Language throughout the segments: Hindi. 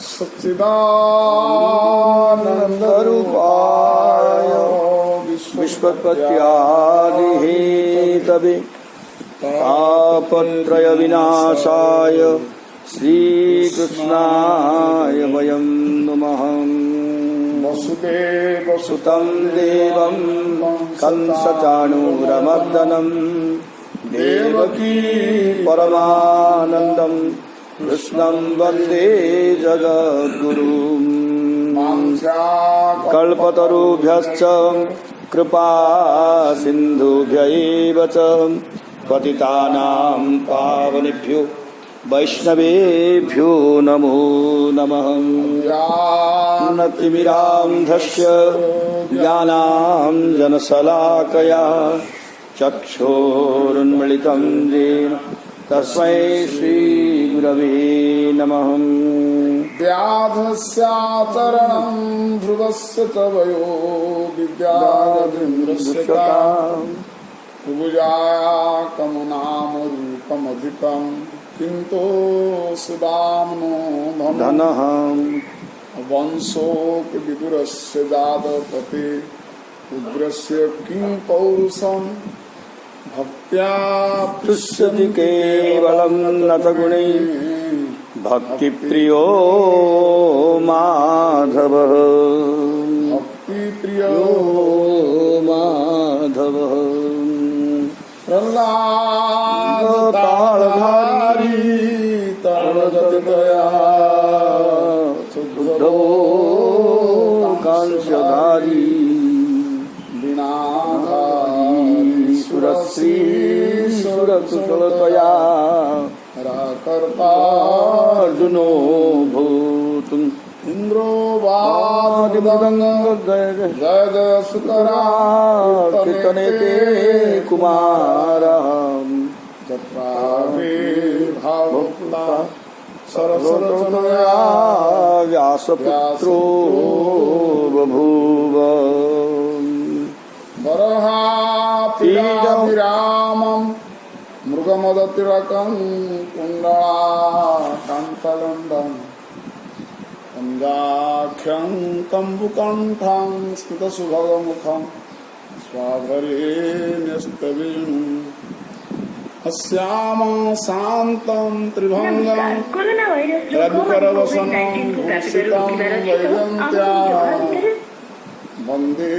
सच्चिदानन्दरूपाय विश्वोत्पत्त्यादिहेतवे तापत्रयविनाशाय श्रीकृष्णाय वयं नमः। वसुदेवसुतं देवं कंसचाणूरमर्दनं देवकी परमानन्दं कृष्णं वन्दे जगद्गुरुम्। कल्पतरुभ्यश्च कृपा सिन्धुभ्य एव च पतितानां पावनेभ्यो वैष्णवेभ्यो नमो नमः। ज्ञानतिमिरान्धस्य ज्ञानाञ्जनशलाकया चक्षुरुन्मीलितं येन तस्मै श्रीगुरवे नमः। व्याधस्याचरणं ध्रुवस्य च वयो विद्याधीन्द्रस्य कमुनामरूपमधिकं किन्तु सुदाम्नो धनः वंशोऽपि विदुरस्य जातपते उग्रस्य किं पौरुषं भक्त्या तुष्यति केवलं न च गुणैः भक्तिप्रियो माधवः। भक्तिप्रियो माधवः। प्रह्लादतालधारी तरणगतिदया शुद्धो कांस्यधारी वीणाधारी सुरश्री सुरकुशलतया कर्तार्जुनो भूतुम् इंद्रो वादिमृदंग जय जय सुतरार्कितने ते कुमारः जत्राविर्भावोक्ता सरस्वतया व्यासपुत्रो बभूव। बर्हापीडाभिरामम् मृगमदतिरकं कुण्डलाकान्तगन्धं पञ्जाख्यं कम्बुकण्ठं स्मितसुभगमुखं स्वाधरे न्यस्तवेणुं अस्यामं शान्तं त्रिभङ्गं रविकरवसनं भूषितं वैजयन्त्या वन्दे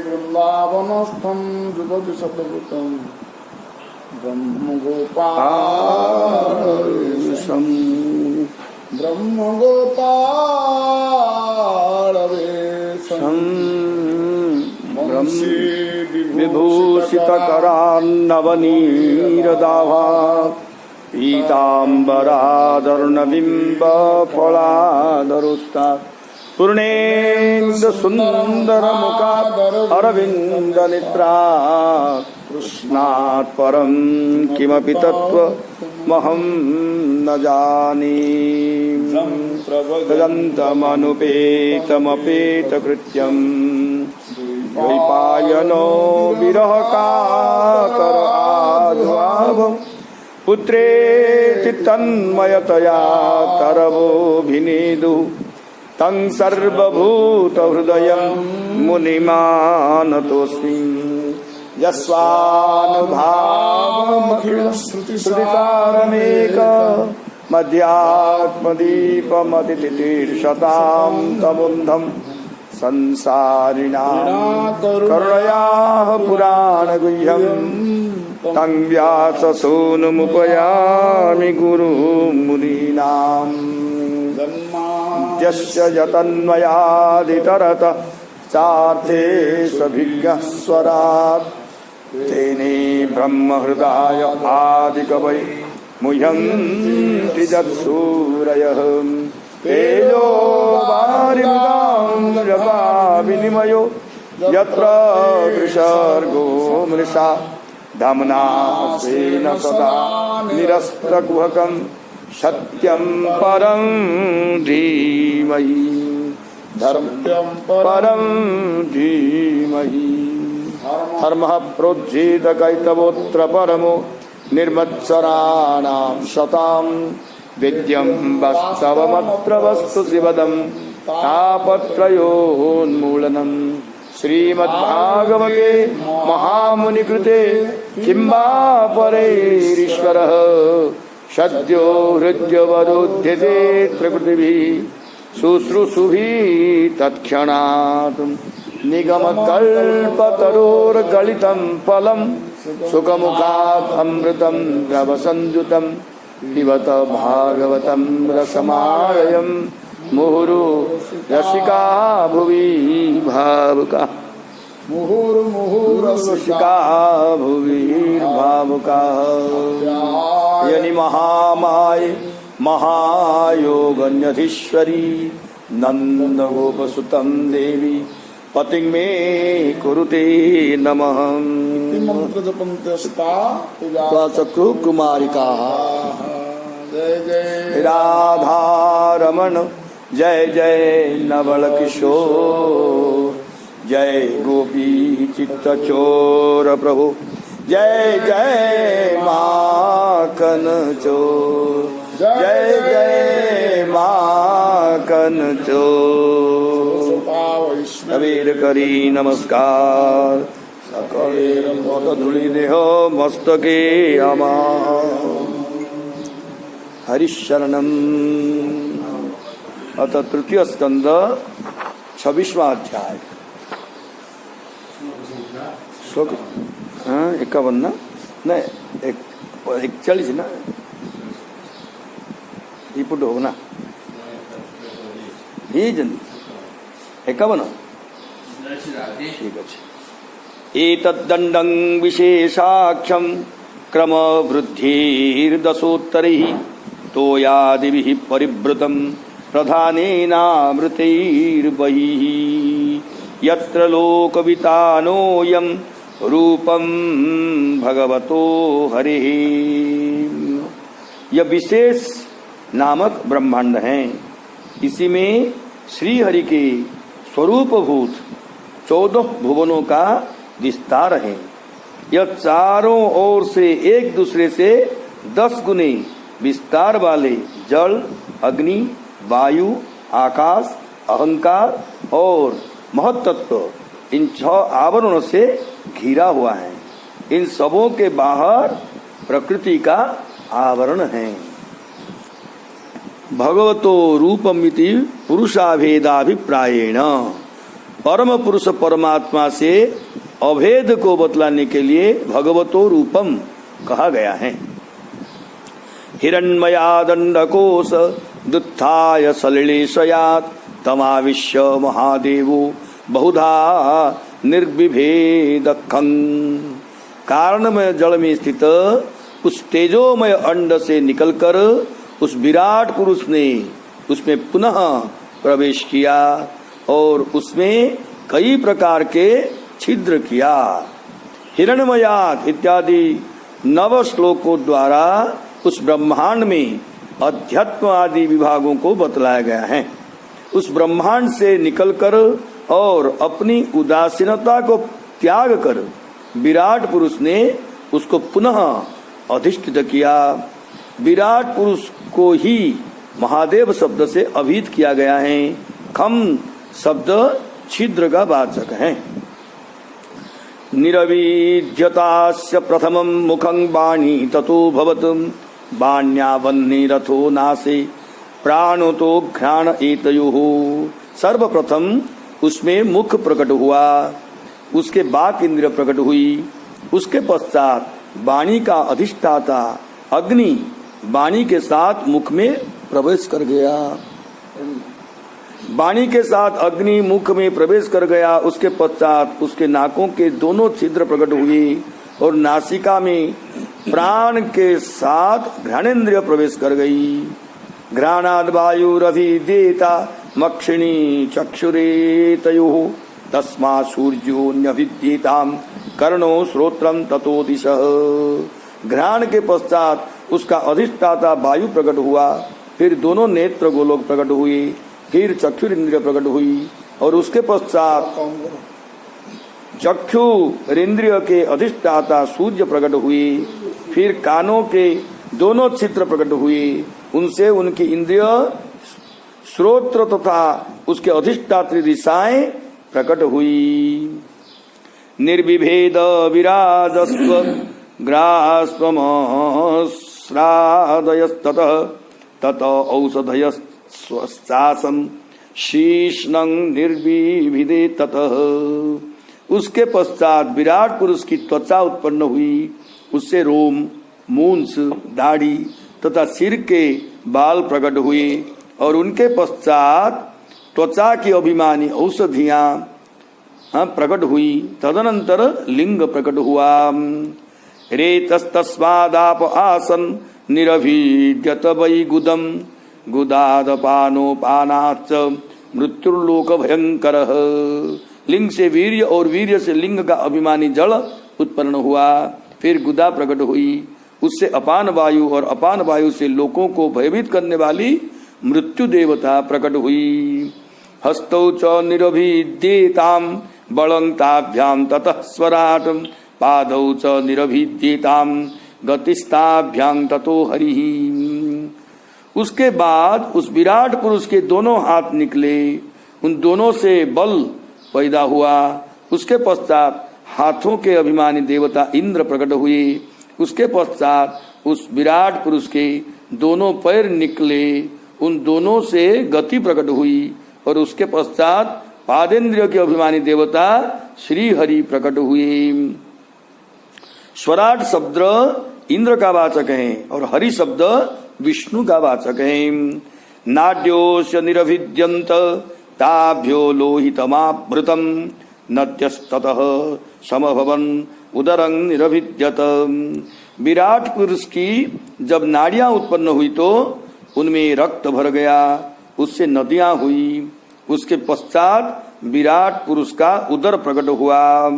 वृन्दावनस्थं युगदिशतभूतं ब्रह्मगोपालवेशं विभूषितकरान्नवनीरदाभा पीताम्बरादर्णबिम्बफलादरुस्तात् पूर्णेन्दुसुन्दरमुखात् अरविन्दनेत्रात् कृष्णात् परं किमपि तत्त्वमहं न जाने। तदन्तमनुपेतमपेतकृत्यं द्वैपायनो विरहकातर आजुहावं पुत्रेति तन्मयतया तरवोऽभिनेदुः तं सर्वभूतहृदयं मुनिमानतोऽस्मि। यस्वानुभावमखिलश्रुतिसारमेक मध्यात्मदीपमतितितीर्षतां तमुन्धं संसारिणां करुणयाः पुराणगुह्यं तं व्याससूनुमुपयामि गुरुमुनीनाम्। यस्य यतन्मयादितरत चार्थे सभिज्ञः स्वरात् तेने ब्रह्महृदाय आदिकवै मुह्यन्ति यत्सूरयः। तेजो वारिमृगां जपा विनिमयो यत्र त्रिसर्गो मृषा धाम्ना स्वेन सदा निरस्तकुहकं सत्यं परं धीमहि धर्म्यं परं धीमहि। धर्मः प्रोज्झित कैतवोऽत्र परमो निर्मत्सराणां शतां विद्यं वास्तवमत्र वस्तु शिवदं तापत्रयोन्मूलनम् श्रीमद्भागवते महामुनिकृते किं वा परैरीश्वरः सद्यो हृद्यवरुध्यते प्रकृतिभिः शुश्रूषुभिः तत्क्षणात् निगमकल्पतरोर्गलितं फलं सुखमुखात् अमृतं रवसंयुतं पिबत भागवतं रसमालयं मुहुरु रसिका भुवि भावुका मुहुर्मुहुरसिका भुवि भावुका यनि महामाय महायोगन्यधीश्वरी नन्दगोपसुतं देवी पतिं मे कुरुते नमः चक्रु कुमारिका जय जय राधारमण जय जय नवल किशोर जय गोपी चित्त चोर प्रभु जय जय माखन चोर जय जय माखन चोर नवीर करी नमस्कार सकले धूलि देह मस्तके अमा हरिशरणम। अथ तृतीय स्कंद 26वां अध्याय श्लोक 51 नहीं 41 ना इपट हो ना ही जल्दी 51 ठीक अच्छे एतद्दण्डं विशेषाख्यं क्रमवृद्धिर्दशोत्तरैः तोयादिभिः परिवृतं प्रधानेनामृतैर्बहिः यत्र लोकवितानोऽयं रूपं भगवतो हरेः। यह विशेष नामक ब्रह्मांड है, इसी में श्री हरि के स्वरूपभूत 14 भुवनों का विस्तार है। यह चारों ओर से एक दूसरे से 10 गुने विस्तार वाले जल, अग्नि, वायु, आकाश, अहंकार और महत्तत्व इन 6 आवरणों से घिरा हुआ है। इन सबों के बाहर प्रकृति का आवरण है। भगवतो रूपमिति पुरुषाभेदाभिप्रायेण परम पुरुष परमात्मा से अभेद को बतलाने के लिए भगवतो रूपम कहा गया है। हिरण्मया दंडकोश दुत्थाय सलिलेशयात् तमाविश्य महादेवो बहुधा निर्विभेदखं। कारणमय जल में स्थित उस तेजोमय अंड से निकलकर उस विराट पुरुष ने उसमें पुनः प्रवेश किया और उसमें कई प्रकार के छिद्र किया। हिरण्मयात् इत्यादि 9 श्लोकों द्वारा उस ब्रह्मांड में अध्यात्म आदि विभागों को बतलाया गया है। उस ब्रह्मांड से निकलकर और अपनी उदासीनता को त्याग कर विराट पुरुष ने उसको पुनः अधिष्ठित किया। विराट पुरुष को ही महादेव शब्द से अभिहित किया गया है। खम शब्द छिद्र का वाचक है। निरविद्यतास्य प्रथमं मुखं वाणी ततो भवतु वाण्यावन्नी रथो नासे प्राणो तो घ्राण एतयोः। सर्वप्रथम उसमें मुख प्रकट हुआ, उसके बाक इंद्रिय प्रकट हुई, उसके पश्चात वाणी का अधिष्ठाता अग्नि वाणी के साथ मुख में प्रवेश कर गया। वाणी के साथ अग्नि मुख में प्रवेश कर गया। उसके पश्चात उसके नाकों के दोनों छिद्र प्रकट हुए और नासिका में प्राण के साथ घ्राणेन्द्रिय प्रवेश कर गई। घ्राणाद वायुरभिदेता मक्षिणी चक्षुरेतयोः तस्मा सूर्योऽन्यभिद्येताम् कर्णो श्रोत्रं ततो दिशः। घ्राण के पश्चात उसका अधिष्ठाता वायु प्रकट हुआ, फिर दोनों नेत्र गोलोक प्रकट हुए, फिर चक्षुर इंद्रिय प्रकट हुई और उसके पश्चात चक्षु इंद्रिय के अधिष्ठाता सूर्य प्रकट हुए, फिर कानों के दोनों छिद्र प्रकट हुए उनसे उनकी इंद्रिय, श्रोत्र तथा उसके अधिष्ठात्री दिशाएं प्रकट हुई। निर्विभेद विराजस्व ग्रास्वमश्रादयस्ततः तत औषधयस्वासन शीर्ष्णं निर्विभिदे ततः। उसके पश्चात विराट पुरुष की त्वचा उत्पन्न हुई, उससे रोम, मूंछ, दाढ़ी तथा सिर के बाल प्रकट हुए और उनके पश्चात त्वचा की अभिमानी औषधियां प्रकट हुई। तदनंतर लिंग प्रकट हुआ। रेतस्तस्मादाप आसन निरभिद्यत वै गुदम गुदादपानोपानाच्च मृत्युर्लोक भयंकर। लिंग से वीर्य और वीर्य से लिंग का अभिमानी जल उत्पन्न हुआ। फिर गुदा प्रकट हुई, उससे अपान वायु और अपान वायु से लोगों को भयभीत करने वाली मृत्यु देवता प्रकट हुई। हस्तौ च निरभिद्येताम बलं ताभ्याम ततः स्वराट पादौ च निरभिद्येताम गतिस्ताभ्याम ततो हरिः। उसके बाद उस विराट पुरुष के दोनों हाथ निकले, उन दोनों से बल पैदा हुआ। उसके पश्चात हाथों के अभिमानी देवता इंद्र प्रकट हुए। उसके पश्चात उस विराट पुरुष के दोनों पैर निकले, उन दोनों से गति प्रकट हुई और उसके पश्चात पादेंद्रिय के अभिमानी देवता श्री हरि प्रकट हुए। स्वराट शब्द इंद्र का वाचक है और हरि शब्द विष्णु का वाचक है। नाड्योश निरभिद्यंत ताभ्यो लोहितमाभृतम नत्यस्ततः समभवन उदरं निरभिद्यत। विराट पुरुष की जब नाड़ियां उत्पन्न हुई तो उनमें रक्त भर गया, उससे नदियां हुई। उसके पश्चात विराट पुरुष का उदर प्रकट हुआ।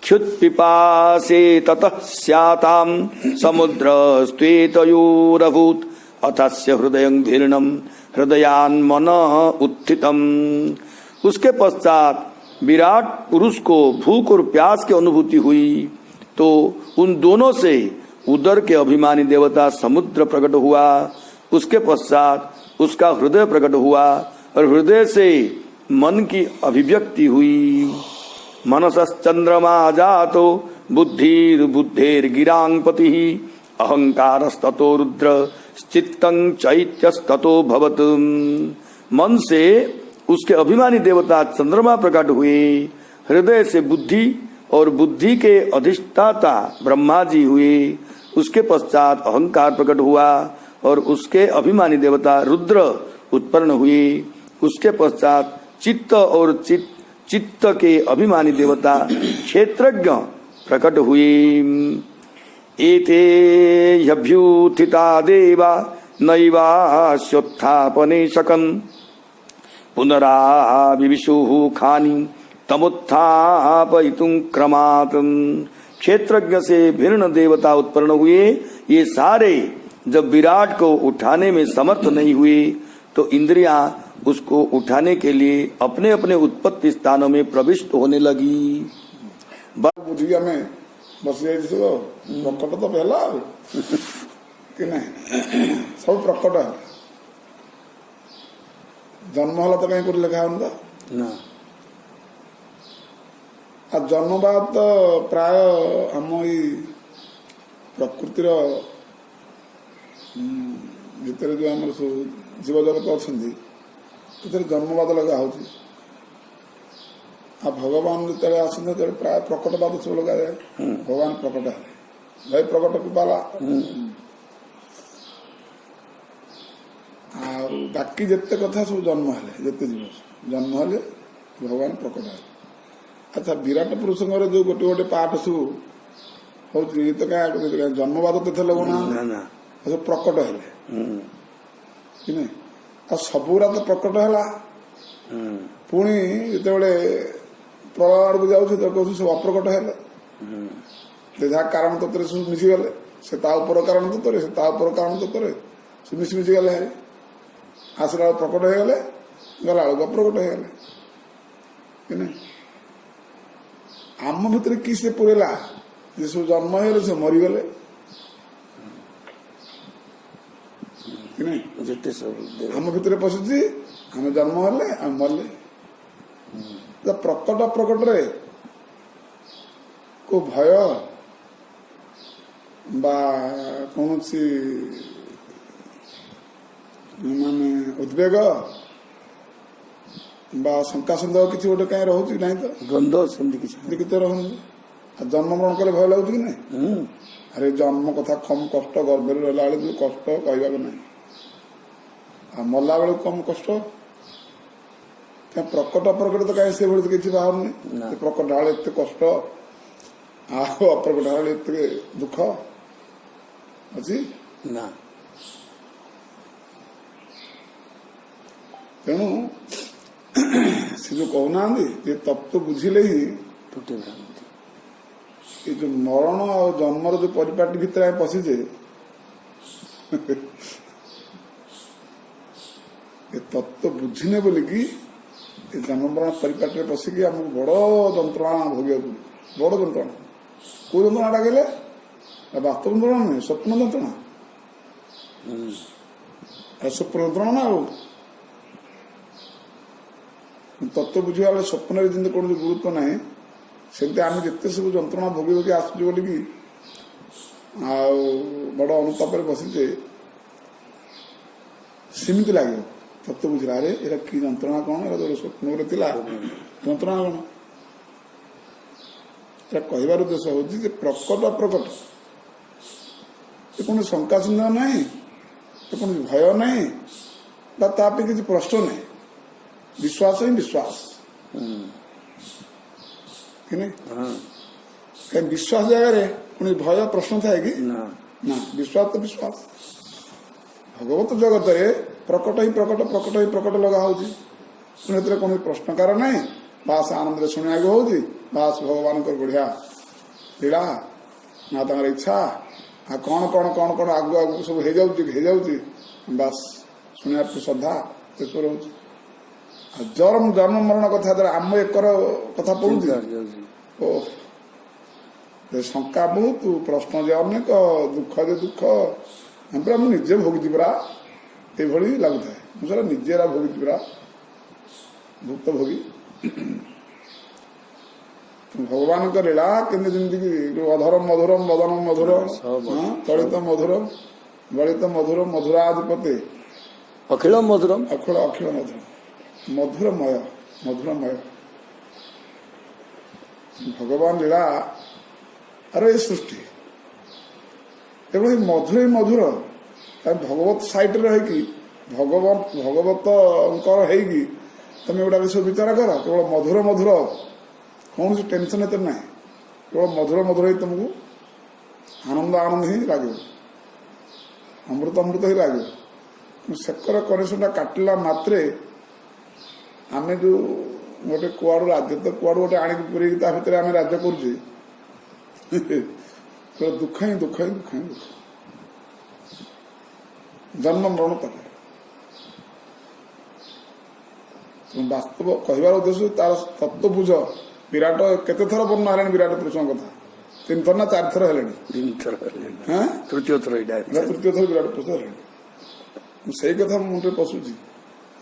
क्षुत्पिपासे ततः स्यातां समुद्र स्वेतयोरभूत् अथस्य हृदयं धीर्णं हृदयान्मन उत्थितम्। उसके पश्चात विराट पुरुष को भूख और प्यास की अनुभूति हुई तो उन दोनों से उदर के अभिमानी देवता समुद्र प्रकट हुआ। उसके पश्चात उसका हृदय प्रकट हुआ और हृदय से मन की अभिव्यक्ति हुई। मनसश्चंद्रमा जातो बुद्धिर्बुद्धेर्गिरांपति अहंकारस्ततो रुद्र चित्तं चैत्यस्ततो भवत्। मन से उसके अभिमानी देवता चंद्रमा प्रकट हुए, हृदय से बुद्धि और बुद्धि के अधिष्ठाता ब्रह्मा जी हुए। उसके पश्चात अहंकार प्रकट हुआ और उसके अभिमानी देवता रुद्र उत्पन्न हुए। उसके पश्चात चित्त और चित्त के अभिमानी देवता क्षेत्रज्ञ प्रकट हुए। एते ह्यभ्युत्थिता देवा नैवास्योत्थापने शकन् पुनराविविशुः खानि तमुत्थापयितुं क्रमात्। क्षेत्रज्ञ से भिन्न देवता उत्पन्न हुए। ये सारे जब विराट को उठाने में समर्थ नहीं हुए तो इंद्रियां उसको उठाने के लिए अपने अपने उत्पत्ति स्थानों में प्रविष्ट होने लगी। बुझिया में बस प्रकट तो पहला कि नहीं सब प्रकट है। जन्म हला तो कहीं कोई लिखा उनका ना। आ जन्म बाद तो प्राय आम प्रकृतिर भितर जो आम जीव जगत अच्छा जन्मवाद लगा हो। भगवान जो आसते प्राय प्रकटवाद सब लगा जाए। भगवान प्रकट है भाई प्रकट पाला बाकी जिते कथा सब जन्म हेले जिते जीव जन्म हेले भगवान प्रकट है। अच्छा विराट पुरुष जो गोटे गोटे पाठ सब हो तो क्या जन्मवाद तो लगुना सब प्रकट हेले कि नहीं आ सबूरा तो प्रकट है पुणी जो प्रलय आड़ को जाऊँ कहूँ सब अप्रकट है जहाँ कारण तत्व सब मिशीगले से कारण तत्व से कारण तत्व से मिशी गले आसला प्रकट हो गले गला बेलू अप्रकट हो गले कि नहीं आम भितर कि से पुरेला जे सब जन्म हो से मरीगले कि नहीं ଯେତେ ସବୁ ଦେବ। ଆମ ଭିତରେ ପଶୁଛି ଆମେ ଜନ୍ମ ହେଲେ ଆମେ ମଲେ ତ ପ୍ରକଟ ପ୍ରକଟରେ କୋଉ ଭୟ ବା କୌଣସି ମାନେ ଉଦ୍ବେଗ ବା ଶଙ୍କା ସନ୍ଦେହ କିଛି ଗୋଟେ କାହିଁ ରହୁଛି କି ନାହିଁ ତ ଦ୍ୱନ୍ଦ୍ୱ ସେମିତି କିଛି ନାହିଁ। କିଛି ତ ରହୁନି। ଆଉ ଜନ୍ମ ମରଣ କଲେ ଭୟ ଲାଗୁଛି କି ନାହିଁ? ହୁଁ। ଆରେ ଜନ୍ମ କଥା କମ କଷ୍ଟ, ଗର୍ଭରେ ରହିଲା ବେଳକୁ କଷ୍ଟ କହିବାକୁ ନାହିଁ, ଆଉ ମଲା ବେଳକୁ କମ କଷ୍ଟ। ପ୍ରକଟ ପ୍ରକଟ ତ କାହିଁ ସେଭଳି ତ କିଛି ବାହାରୁନି। ନା। ପ୍ରକଟ ବେଳେ ଏତେ କଷ୍ଟ ଆଉ ଅପ୍ରକଟ ବେଳେ ଏତେ ଦୁଃଖ ଅଛି ନା। ତେଣୁ ସେ ଯୋଉ କହୁନାହାନ୍ତି ଯେ ତତ୍ତ୍ୱ ବୁଝିଲେ ହିଁ ତୁଟେ ଭ୍ରାନ୍ତି। ଏ ଯୋଉ ମରଣ ଆଉ ଜନ୍ମର ଯୋଉ ପରିପାଟି ଭିତରେ ଆମେ ପଶିଛେ ଏ ତତ୍ତ୍ୱ ବୁଝିନେ ବୋଲିକି ଏ ଜନ୍ମ ମରଣ ପରିପାଟିରେ ପଶିକି ଆମକୁ ବଡ ଯନ୍ତ୍ରଣା ଭୋଗିବାକୁ ପଡୁଛି। ବଡ ଯନ୍ତ୍ରଣା। କୋଉ ଯନ୍ତ୍ରଣାଟା କହିଲେ? ବାସ୍ତବ ଯନ୍ତ୍ରଣା ନୁହେଁ, ସ୍ୱପ୍ନ ଯନ୍ତ୍ରଣା। ସ୍ୱପ୍ନ ଯନ୍ତ୍ରଣା ନା ଆଉ ତତ୍ତ୍ୱ ବୁଝିବା ବେଳେ ସ୍ୱପ୍ନରେ ଯେମିତି କୌଣସି ଗୁରୁତ୍ୱ ନାହିଁ, ସେମିତି ଆମେ ଯେତେ ସବୁ ଯନ୍ତ୍ରଣା ଭୋଗି ଭୋଗି ଆସୁଛୁ ବୋଲିକି ଆଉ ବଡ ଅନୁତାପରେ ବସିଛେ ସେମିତି ଲାଗିବ। ତତ୍ତ୍ୱ ବୁଝିଲା ଆରେ ଏରା କି ଯନ୍ତ୍ରଣା କଣ, ଏରା ଯୋଉ ସ୍ୱପ୍ନରେ ଥିଲା ଯନ୍ତ୍ରଣା କଣ। ଏଟା କହିବାର ଉଦ୍ଦେଶ୍ୟ ହଉଛି ଯେ ପ୍ରକଟ ପ୍ରକଟ କୌଣସି ଶଙ୍କା ସନ୍ଦେହ ନାହିଁ, କୌଣସି ଭୟ ନାହିଁ ବା ତା ପାଇଁ କିଛି ପ୍ରଶ୍ନ ନାହିଁ। ବିଶ୍ୱାସ ହିଁ ବିଶ୍ୱାସ କି ନାହିଁ? କାହିଁ ବିଶ୍ୱାସ ଜାଗାରେ ପୁଣି ଭୟ ପ୍ରଶ୍ନ ଥାଏ କି? ନା। ନା, ବିଶ୍ୱାସ ତ ବିଶ୍ୱାସ। ଭଗବତ ଜଗତରେ ପ୍ରକଟ ହିଁ ପ୍ରକଟ, ପ୍ରକଟ ହିଁ ପ୍ରକଟ ଲଗା ହଉଛି। ପୁଣି ଏଥିରେ କୌଣସି ପ୍ରଶ୍ନକାର ନାହିଁ। ବାସ୍ ଆନନ୍ଦରେ ଶୁଣିବାକୁ ହଉଛି, ବାସ୍ ଭଗବାନଙ୍କର ବଢିଆ ଲୀଳା, ନା ତାଙ୍କର ଇଚ୍ଛା, ଆଉ କଣ କଣ କଣ କଣ ଆଗକୁ ଆଗକୁ ସବୁ ହେଇଯାଉଛି ବାସ୍ ଶୁଣିବା ଶ୍ରଦ୍ଧା ଏସବୁ ରହୁଛି। ଆଉ ଜନ୍ମ ମରଣ କଥା ଦ୍ୱାରା ଆମ ଏକର କଥା ପଡୁଛି। ଓ ଶଙ୍କା ବହୁତ, ପ୍ରଶ୍ନ ଯେ ଅନେକ, ଦୁଃଖ ଯେ ଦୁଃଖ। ପୁରା ମୁଁ ନିଜେ ଭୋଗିଛି ପରା, ଏଇଭଳି ଲାଗୁଥାଏ। ମୁଁ ସେଟା ନିଜେ ଭୋଗିଛି ପରା, ଭୁକ୍ତ ଭୋଗୀ। ଭଗବାନଙ୍କ ଲୀଳା କେମିତି ଯେମିତିକି ଅଧରମ ମଧୁରମ ବଦନ ମଧୁର, ତଳିତ ମଧୁରମ ଗଳିତ ମଧୁର, ମଧୁରାଧିପତେ ଅଖିଳ ମଧୁରମ, ଅଖିଳ ଅଖିଳ ମଧୁର, ମଧୁରମୟ ମଧୁରମୟ ଭଗବାନ ଲୀଳା। ଆରେ ଏ ସୃଷ୍ଟି ଏଭଳି ମଧୁର ମଧୁର। ଭଗବତ ସାଇଟରେ ରହିକି ଭଗବତଙ୍କର ହେଇକି ତମେ ଏଗୁଡାକ ସବୁ ବିଚାର କର। କେବଳ ମଧୁର ମଧୁର, କୌଣସି ଟେନସନ ଏତେ ନାହିଁ। କେବଳ ମଧୁର ମଧୁର ହିଁ ତମକୁ ଆନନ୍ଦ ଆନନ୍ଦ ହିଁ ଲାଗିବ, ଅମୃତ ଅମୃତ ହିଁ ଲାଗିବ। ସେକର କନେକ୍ସନଟା କାଟିଲା ମାତ୍ରେ ଆମେ ଯୋଉ ଗୋଟେ କୁଆଡୁ ରାଜ୍ୟ ତ କୁଆଡୁ ଗୋଟେ ଆଣିକି ପୁରେଇକି ତା ଭିତରେ ଆମେ ରାଜ୍ୟ କରୁଛେ, ଦୁଃଖ ହିଁ ଦୁଃଖ ହିଁ ଦୁଃଖ ହିଁ ଦୁଃଖ। ଜନ୍ମ ମରଣ ତକ ବାସ୍ତବ କହିବାର ଉଦ୍ଦେଶ୍ୟ ତାର ତତ୍ତ୍ୱ ବୁଝ। ବିରାଟ କେତେ ଥର ବର୍ଣ୍ଣନା ହେଲେଣି ବିରାଟ ପୁରୁଷଙ୍କ କଥା? 3 ଥର ନା 4 ଥର ହେଲେଣି? 3 ଥର ହେଲେଣି। ତୃତୀୟ ଥର ଏଇଟା। ତୃତୀୟ ଥର ବିରାଟ ପୁରୁଷ ହେଲେଣି। ସେଇ କଥା ମୁଣ୍ଡରେ ପଶୁଛି।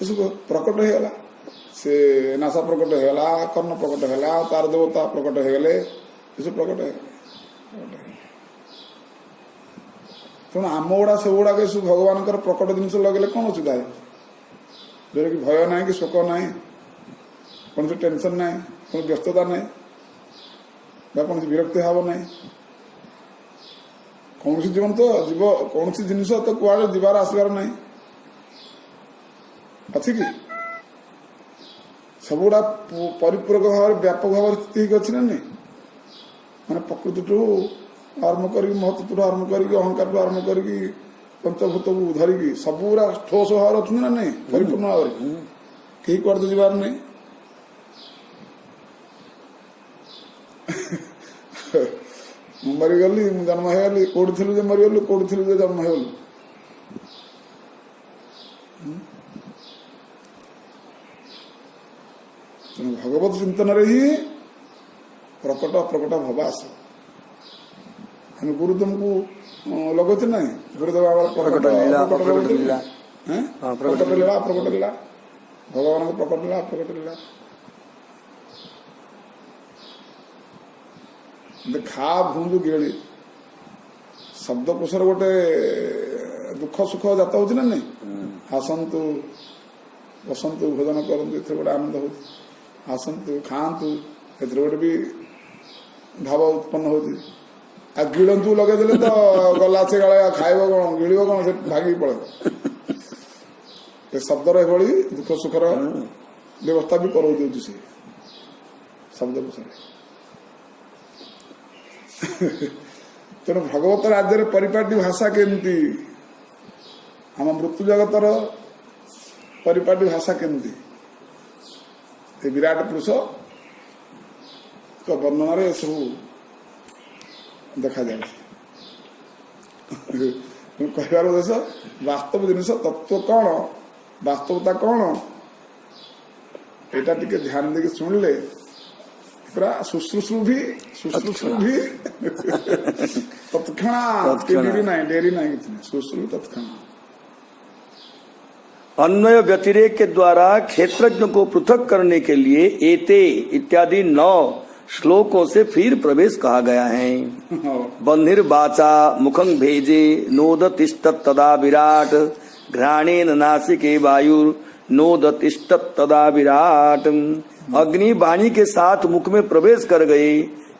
ଏସବୁ ପ୍ରକଟ ହେଇଗଲା, ସେ ନାସା ପ୍ରକଟ ହେଇଗଲା, କର୍ଣ୍ଣ ପ୍ରକଟ ହେଲା, ତାର ଦେବତା ପ୍ରକଟ ହେଇଗଲେ, ଏସବୁ ପ୍ରକଟ ହେଇଗଲେ। ତେଣୁ ଆମ ଗୁଡା ସବୁଗୁଡାକ ସବୁ ଭଗବାନଙ୍କର ପ୍ରକଟ ଜିନିଷ ଲଗେଇଲେ କଣ ଅସୁବିଧା? ଯୋଉଟା କି ଭୟ ନାହିଁ, କି ଶୋକ ନାହିଁ, କୌଣସି ଟେନସନ ନାହିଁ, କୌଣସି ବ୍ୟସ୍ତତା ନାହିଁ, ବା କୌଣସି ବିରକ୍ତି ଭାବ ନାହିଁ। କୌଣସି ଜୀବନ ତ ଯିବ, କୌଣସି ଜିନିଷ ତ କୁଆଡେ ଯିବାର ଆସିବାର ନାହିଁ, ଅଛି କି? ସବୁଗୁଡା ପରିପୂରକ ଭାବରେ ବ୍ୟାପକ ଭାବରେ ସ୍ଥିତି ହେଇକି ଅଛି ନା ନାଇଁ? ମାନେ ପ୍ରକୃତିଠୁ ଆରମ୍ଭ କରିକି, ମହତ୍ୱଠୁ ଆରମ୍ଭ କରିକି, ଅହଙ୍କାରଠୁ ଆରମ୍ଭ କରିକି, ପଞ୍ଚଭୂତକୁ ଧରିକି ସବୁଗୁଡା ଠୋସ ଭାବରେ ଅଛନ୍ତି ନା ନାଇଁ? ପରିପୂର୍ଣ୍ଣ ଭାବରେ କେହି କୁଆଡେ ତ ଯିବାର ନାହିଁ। ମୁଁ ମରିଗଲି, ମୁଁ ଜନ୍ମ ହେଇଗଲି, କୋଉଠି ଥିଲୁ ଯେ ମରିଗଲୁ, କୋଉଠି ଥିଲୁ ଯେ ଜନ୍ମ ହେଇଗଲୁ? ତେଣୁ ଭଗବତ ଚିନ୍ତନରେ ହିଁ ପ୍ରକଟ ଅପ୍ରକଟ ଭାବ ଆସେ। ଆମେ ଗୁରୁ ତୁମକୁ ଲଗାଉଛି ନାହିଁ ଗୁରୁଦେବ ଆମର ପ୍ରକଟ ଲୀଳା, ପ୍ରକଟ ଲୀଳା। ପ୍ରକଟ ଲୀଳା ପ୍ରକଟ ଲୀଳା ଭଗବାନଙ୍କ ପ୍ରକଟ ଲୀଳା ପ୍ରକଟ ଲୀଳା ଖା ଭୁନ୍ଦୁ ଗେଳି ଶବ୍ଦକୋଷର ଗୋଟେ ଦୁଃଖ ସୁଖ ଜାତ ହଉଛି ନା ନାଇଁ ଆସନ୍ତୁ ବସନ୍ତୁ ଭୋଜନ କରନ୍ତୁ ଏଥିରେ ଗୋଟେ ଆନନ୍ଦ ହଉଛି ଆସନ୍ତୁ ଖାଆନ୍ତୁ ଏଥିରେ ଗୋଟେ ବି ଭାବ ଉତ୍ପନ୍ନ ହଉଛି ଆଉ ଗିଳନ୍ତୁ ଲଗେଇଦେଲେ ତ ଗଲା ସେ ଗାଳେ ଖାଇବ କଣ ଗିଳିବ କଣ ସେ ଭାଙ୍ଗିକି ପଳେଇବ ଏ ଶବ୍ଦର ଏଭଳି ଦୁଃଖ ସୁଖର ବ୍ୟବସ୍ଥା ବି କରାଇ ଦେଉଛି ସେ ଶବ୍ଦକୋଷରେ ତେଣୁ ଭଗବତ ରାଜ୍ୟରେ ପରିପାଟି ଭାଷା କେମିତି ଆମ ମୃତ୍ୟୁ ଜଗତର ପରିପାଟି ଭାଷା କେମିତି ଏ ବିରାଟ ପୁରୁଷ ବର୍ଣ୍ଣନାରେ ଏସବୁ ଦେଖାଯାଉଛି କହିବାର ଉଦ୍ଦେଶ୍ୟ ବାସ୍ତବ ଜିନିଷ ତତ୍ଵ କଣ ବାସ୍ତବତା କଣ ଏଇଟା ଟିକେ ଧ୍ୟାନ ଦେଇକି ଶୁଣିଲେ ପୁରା शुश्रूषुभि तत्क्षणात् डेरी नहीं कितने शुश्रू तत्क्षणात् अन्वय व्यतिरेक के द्वारा क्षेत्रज्ञ को पृथक करने के लिए एते इत्यादि 9 श्लोकों से फिर प्रवेश कहा गया है। बंधिर बाचा मुखं भेजे नोदतिष्ठ तदा विराट घ्राणेन नासिके वायुर नोदतिष्ठ तदा विराट। अग्नि वाणी के साथ मुख में प्रवेश कर गए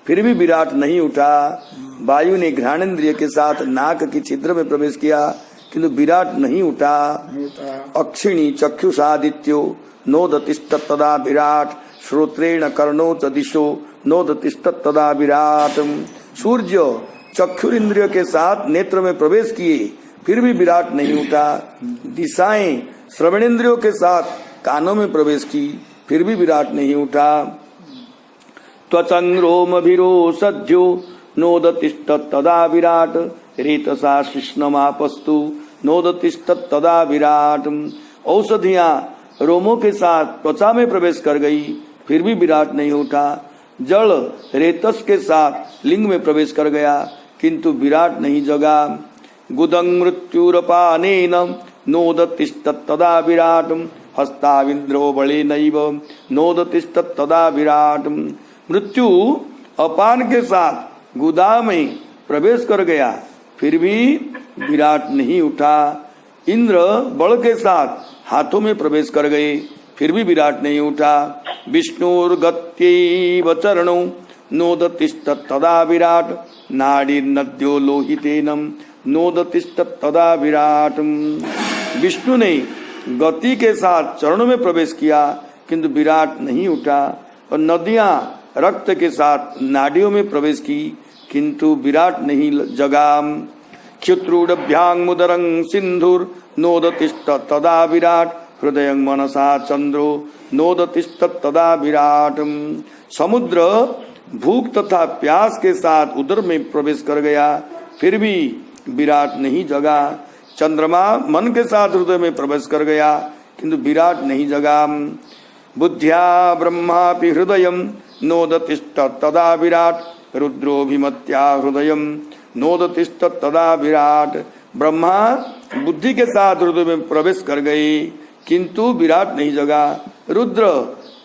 फिर भी विराट नहीं उठा। वायु ने घ्राणेन्द्रिय के साथ नाक की छिद्र में प्रवेश किया किंतु विराट नहीं उठा। अक्षिणी चक्षुषादित्यो नोदतिष्ठ तदा विराट श्रोत्रेण कर्णो च दिशो नोदतिष्ठ तदा विराट। सूर्य चक्षुरिंद्रिय के साथ नेत्र में प्रवेश किए फिर भी विराट नहीं उठा। दिशाएं श्रवणेन्द्रियों के साथ कानों में प्रवेश की फिर भी विराट नहीं उठा। त्वचंग्रोमभिरो सद्यो नोदतिष्ठ तदा विराट रेतसा शिष्णमापस्तु नोदतिष्ठ तदा विराट। औषधियां रोमों के साथ त्वचा में प्रवेश कर गई फिर भी विराट नहीं उठा। जल रेतस के साथ लिंग में प्रवेश कर गया किंतु विराट नहीं जगा। गुदं मृत्युरपानेन नोदतिष्ठ तदा विराट हस्ताविंद्रो बले नैव नोदतिष्ठ तदा विराट। मृत्यु अपान के साथ गुदा में प्रवेश कर गया फिर भी विराट नहीं उठा। इंद्र बल के साथ हाथों में प्रवेश कर गए फिर भी विराट नहीं उठा। विष्णुर्गत्यैव चरणौ नोदतिष्ठ तदा विराट नाड़ी नद्यो लोहितेनम नोदतिष्ठ तदा विराट। विष्णु ने गति के साथ चरणों में प्रवेश किया किंतु विराट नहीं उठा और नदियां रक्त के साथ नाड़ियों में प्रवेश की किंतु विराट नहीं जगा। क्षुत्रूढ़भ्यां मुदरं सिंधुर नोदतिष्ठ तदा विराट हृदय मनसा चंद्रो नोदतिष्ठ तदा विराट। समुद्र भूख तथा प्यास के साथ उदर में प्रवेश कर गया फिर भी विराट नहीं जगा। चंद्रमा मन के साथ हृदय में प्रवेश कर गया किंतु विराट नहीं जगा। बुद्ध्या ब्रह्मापि हृदयं नोदतिष्ठ तदा विराट रुद्रोभिमत्या हृदयं नोदतिष्ठ तदा विराट। ब्रह्मा बुद्धि के साथ हृदय में प्रवेश कर गए किंतु विराट नहीं जगा। रुद्र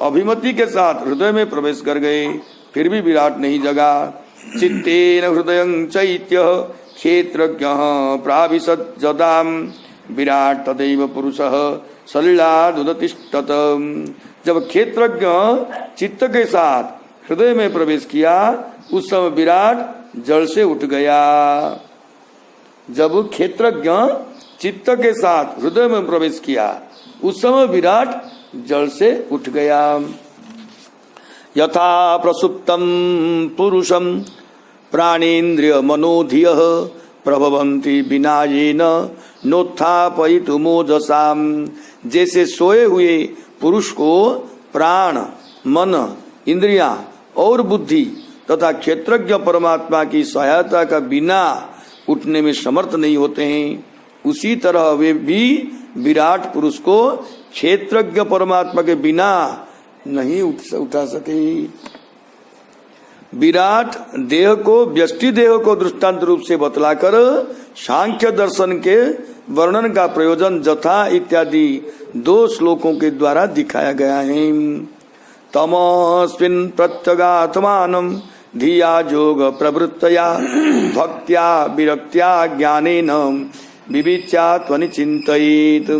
अभिमति के साथ हृदय में प्रवेश कर गए फिर भी विराट नहीं जगा। चित्तेन हृदयं चैत्य क्षेत्रज्ञः प्राविशत् जदाम विराट तदैव पुरुषः सलिलादुदतिष्ठत। जब क्षेत्रज्ञ चित्त के साथ हृदय में प्रवेश किया उस समय विराट जल से उठ गया। जब क्षेत्रज्ञ चित्त के साथ हृदय में प्रवेश किया उस समय विराट जल से उठ गया। यथा प्रसुप्तम पुरुषम प्राणेन्द्रिय मनोधियः प्रभवन्ति बिना येन नोत्थापयितुमोजसाम। जैसे सोए हुए पुरुष को प्राण मन इंद्रियां और बुद्धि तथा क्षेत्रज्ञ परमात्मा की सहायता का बिना उठने में समर्थ नहीं होते हैं उसी तरह वे भी विराट पुरुष को क्षेत्रज्ञ परमात्मा के बिना नहीं उठा सके। विराट देह को, व्यष्टि देह को दृष्टांत रूप से बतलाकर सांख्य दर्शन के वर्णन का प्रयोजन जथा इत्यादि 2 श्लोकों के द्वारा दिखाया गया है। तमस्मिन् प्रत्यगात्मानं धिया योग प्रवृत्तया भक्त्या विरक्त्या ज्ञानेन विविच्या त्वनिचिन्तयेत्।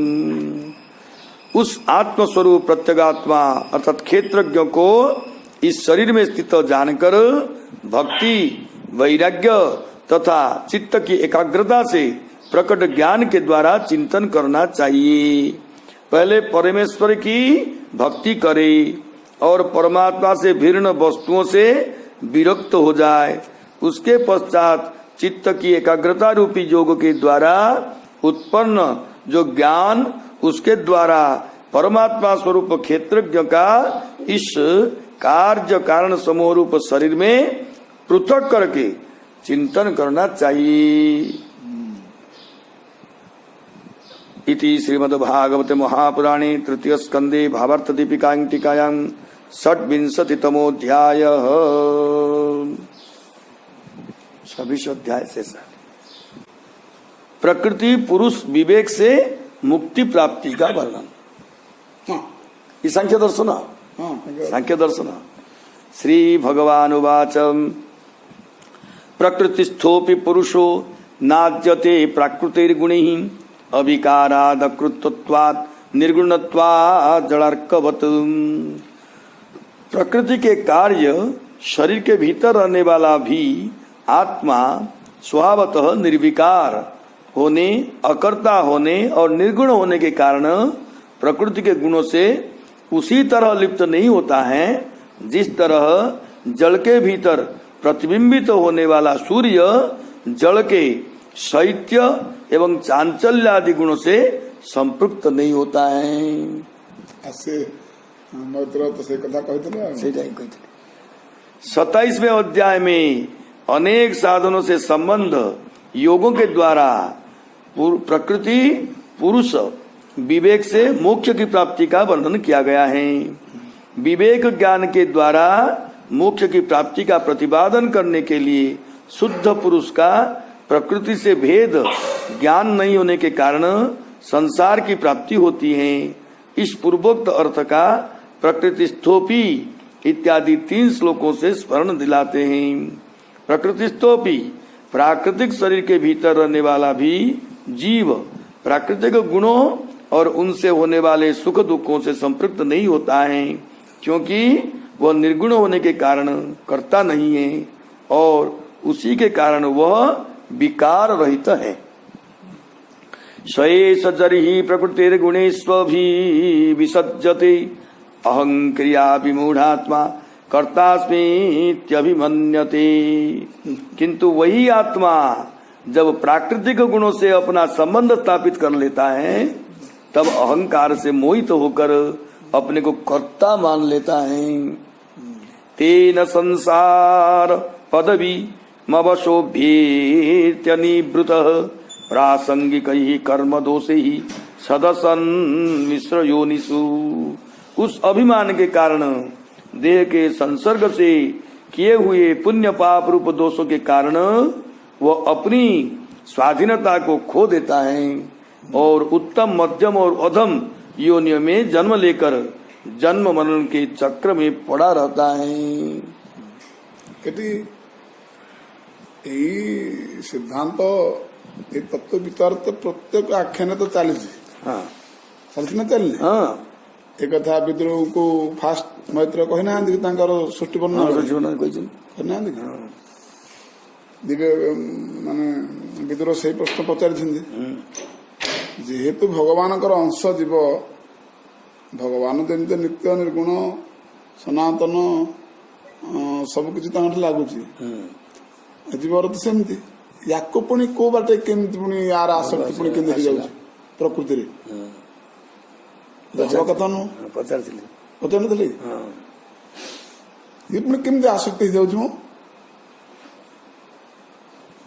उस आत्मस्वरूप प्रत्यगात्मा अर्थात क्षेत्रज्ञ को इस शरीर में स्थित जानकर भक्ति, वैराग्य तथा चित्त की एकाग्रता से प्रकट ज्ञान के द्वारा चिंतन करना चाहिए। पहले परमेश्वर की भक्ति करे और परमात्मा से भिन्न वस्तुओं से विरक्त हो जाए। उसके पश्चात चित्त की एकाग्रता रूपी योग के द्वारा उत्पन्न जो ज्ञान, उसके द्वारा परमात्मा स्वरूप क्षेत्रज्ञ का इस कार्य कारण समूह रूप शरीर में पृथक करके चिंतन करना चाहिए। इति श्रीमद्भागवते महापुराणे तृतीय स्कंदे भावार्थ दीपिकायां टीकायां 26तमोऽध्याय 26 अध्याय से प्रकृति पुरुष विवेक से मुक्ति प्राप्ति का वर्णन। ये सांख्य दर्शन, सांख्य दर्शन। श्री भगवान उवाच प्रकृतिस्थोपि पुरुषो नाद्यते प्राकृतिर्गुणैः अविकारादकृतत्वात् निर्गुणत्वात् जडार्कवत्। प्रकृति के कार्य शरीर के भीतर रहने वाला भी आत्मा स्वभावतः निर्विकार होने, अकर्ता होने और निर्गुण होने के कारण प्रकृति के गुणों से उसी तरह लिप्त नहीं होता है जिस तरह जल के भीतर प्रतिबिंबित होने वाला सूर्य जल के शैत्य एवं चांचल्य आदि गुणों से संपृक्त नहीं होता है। ऐसे तो से कथा कहते 27वें अध्याय में अनेक साधनों से संबंध योगों के द्वारा प्रकृति पुरुष विवेक से मोक्ष की प्राप्ति का वर्णन किया गया है। विवेक ज्ञान के द्वारा मोक्ष की प्राप्ति का प्रतिपादन करने के लिए शुद्ध पुरुष का प्रकृति से भेद ज्ञान नहीं होने के कारण संसार की प्राप्ति होती है। इस पूर्वोक्त अर्थ का प्रकृतिस्थोपी इत्यादि 3 श्लोकों से स्मरण दिलाते हैं। प्रकृतिस्थोपी प्राकृतिक शरीर के भीतर रहने वाला भी जीव प्राकृतिक गुणों और उनसे होने वाले सुख दुखों से संपृक्त नहीं होता है, क्योंकि वह निर्गुण होने के कारण कर्ता नहीं है और उसी के कारण वह विकार रहित है। स्वयेष जरिहि प्रकृतिर्गुणेष्वभि विसज्जते अहं क्रिया विमूढ़ात्मा कर्तास्मीत्यभिमन्यते। किंतु वही आत्मा जब प्राकृतिक गुणों से अपना संबंध स्थापित कर लेता है तब अहंकार से मोहित होकर अपने को कर्ता मान लेता है। तेन संसार पदवी मवशोभ्येत्यनिवृतः प्रासंगिकैः कर्म दोषैः सदसन मिश्र योनिषु। उस अभिमान के कारण देह के संसर्ग से किए हुए पुण्य पाप रूप दोषों के कारण वह अपनी स्वाधीनता को खो देता है और उत्तम मध्यम और अधम योनियों में जन्म लेकर जन्म मरण के चक्र में पड़ा रहता है। सिद्धांत तत्व वितर्क प्रत्येक आख्यान तो चली एक कथा विद्रोह को फास्ट मैत्र कही ना सृष्टि वर्णना माने विद्रोह से प्रश्न पचारि जेहेतु भगवान अंश जीव भगवान जमी नित्य निर्गुण सनातन सबकि लगुच जीवर तो सेमती या पुणी को बाटे केमती पुणी यार आसक्ति पुणी के प्रकृति कथा नु पचारि ये पुणी केमती आसक्ति हो जाऊँ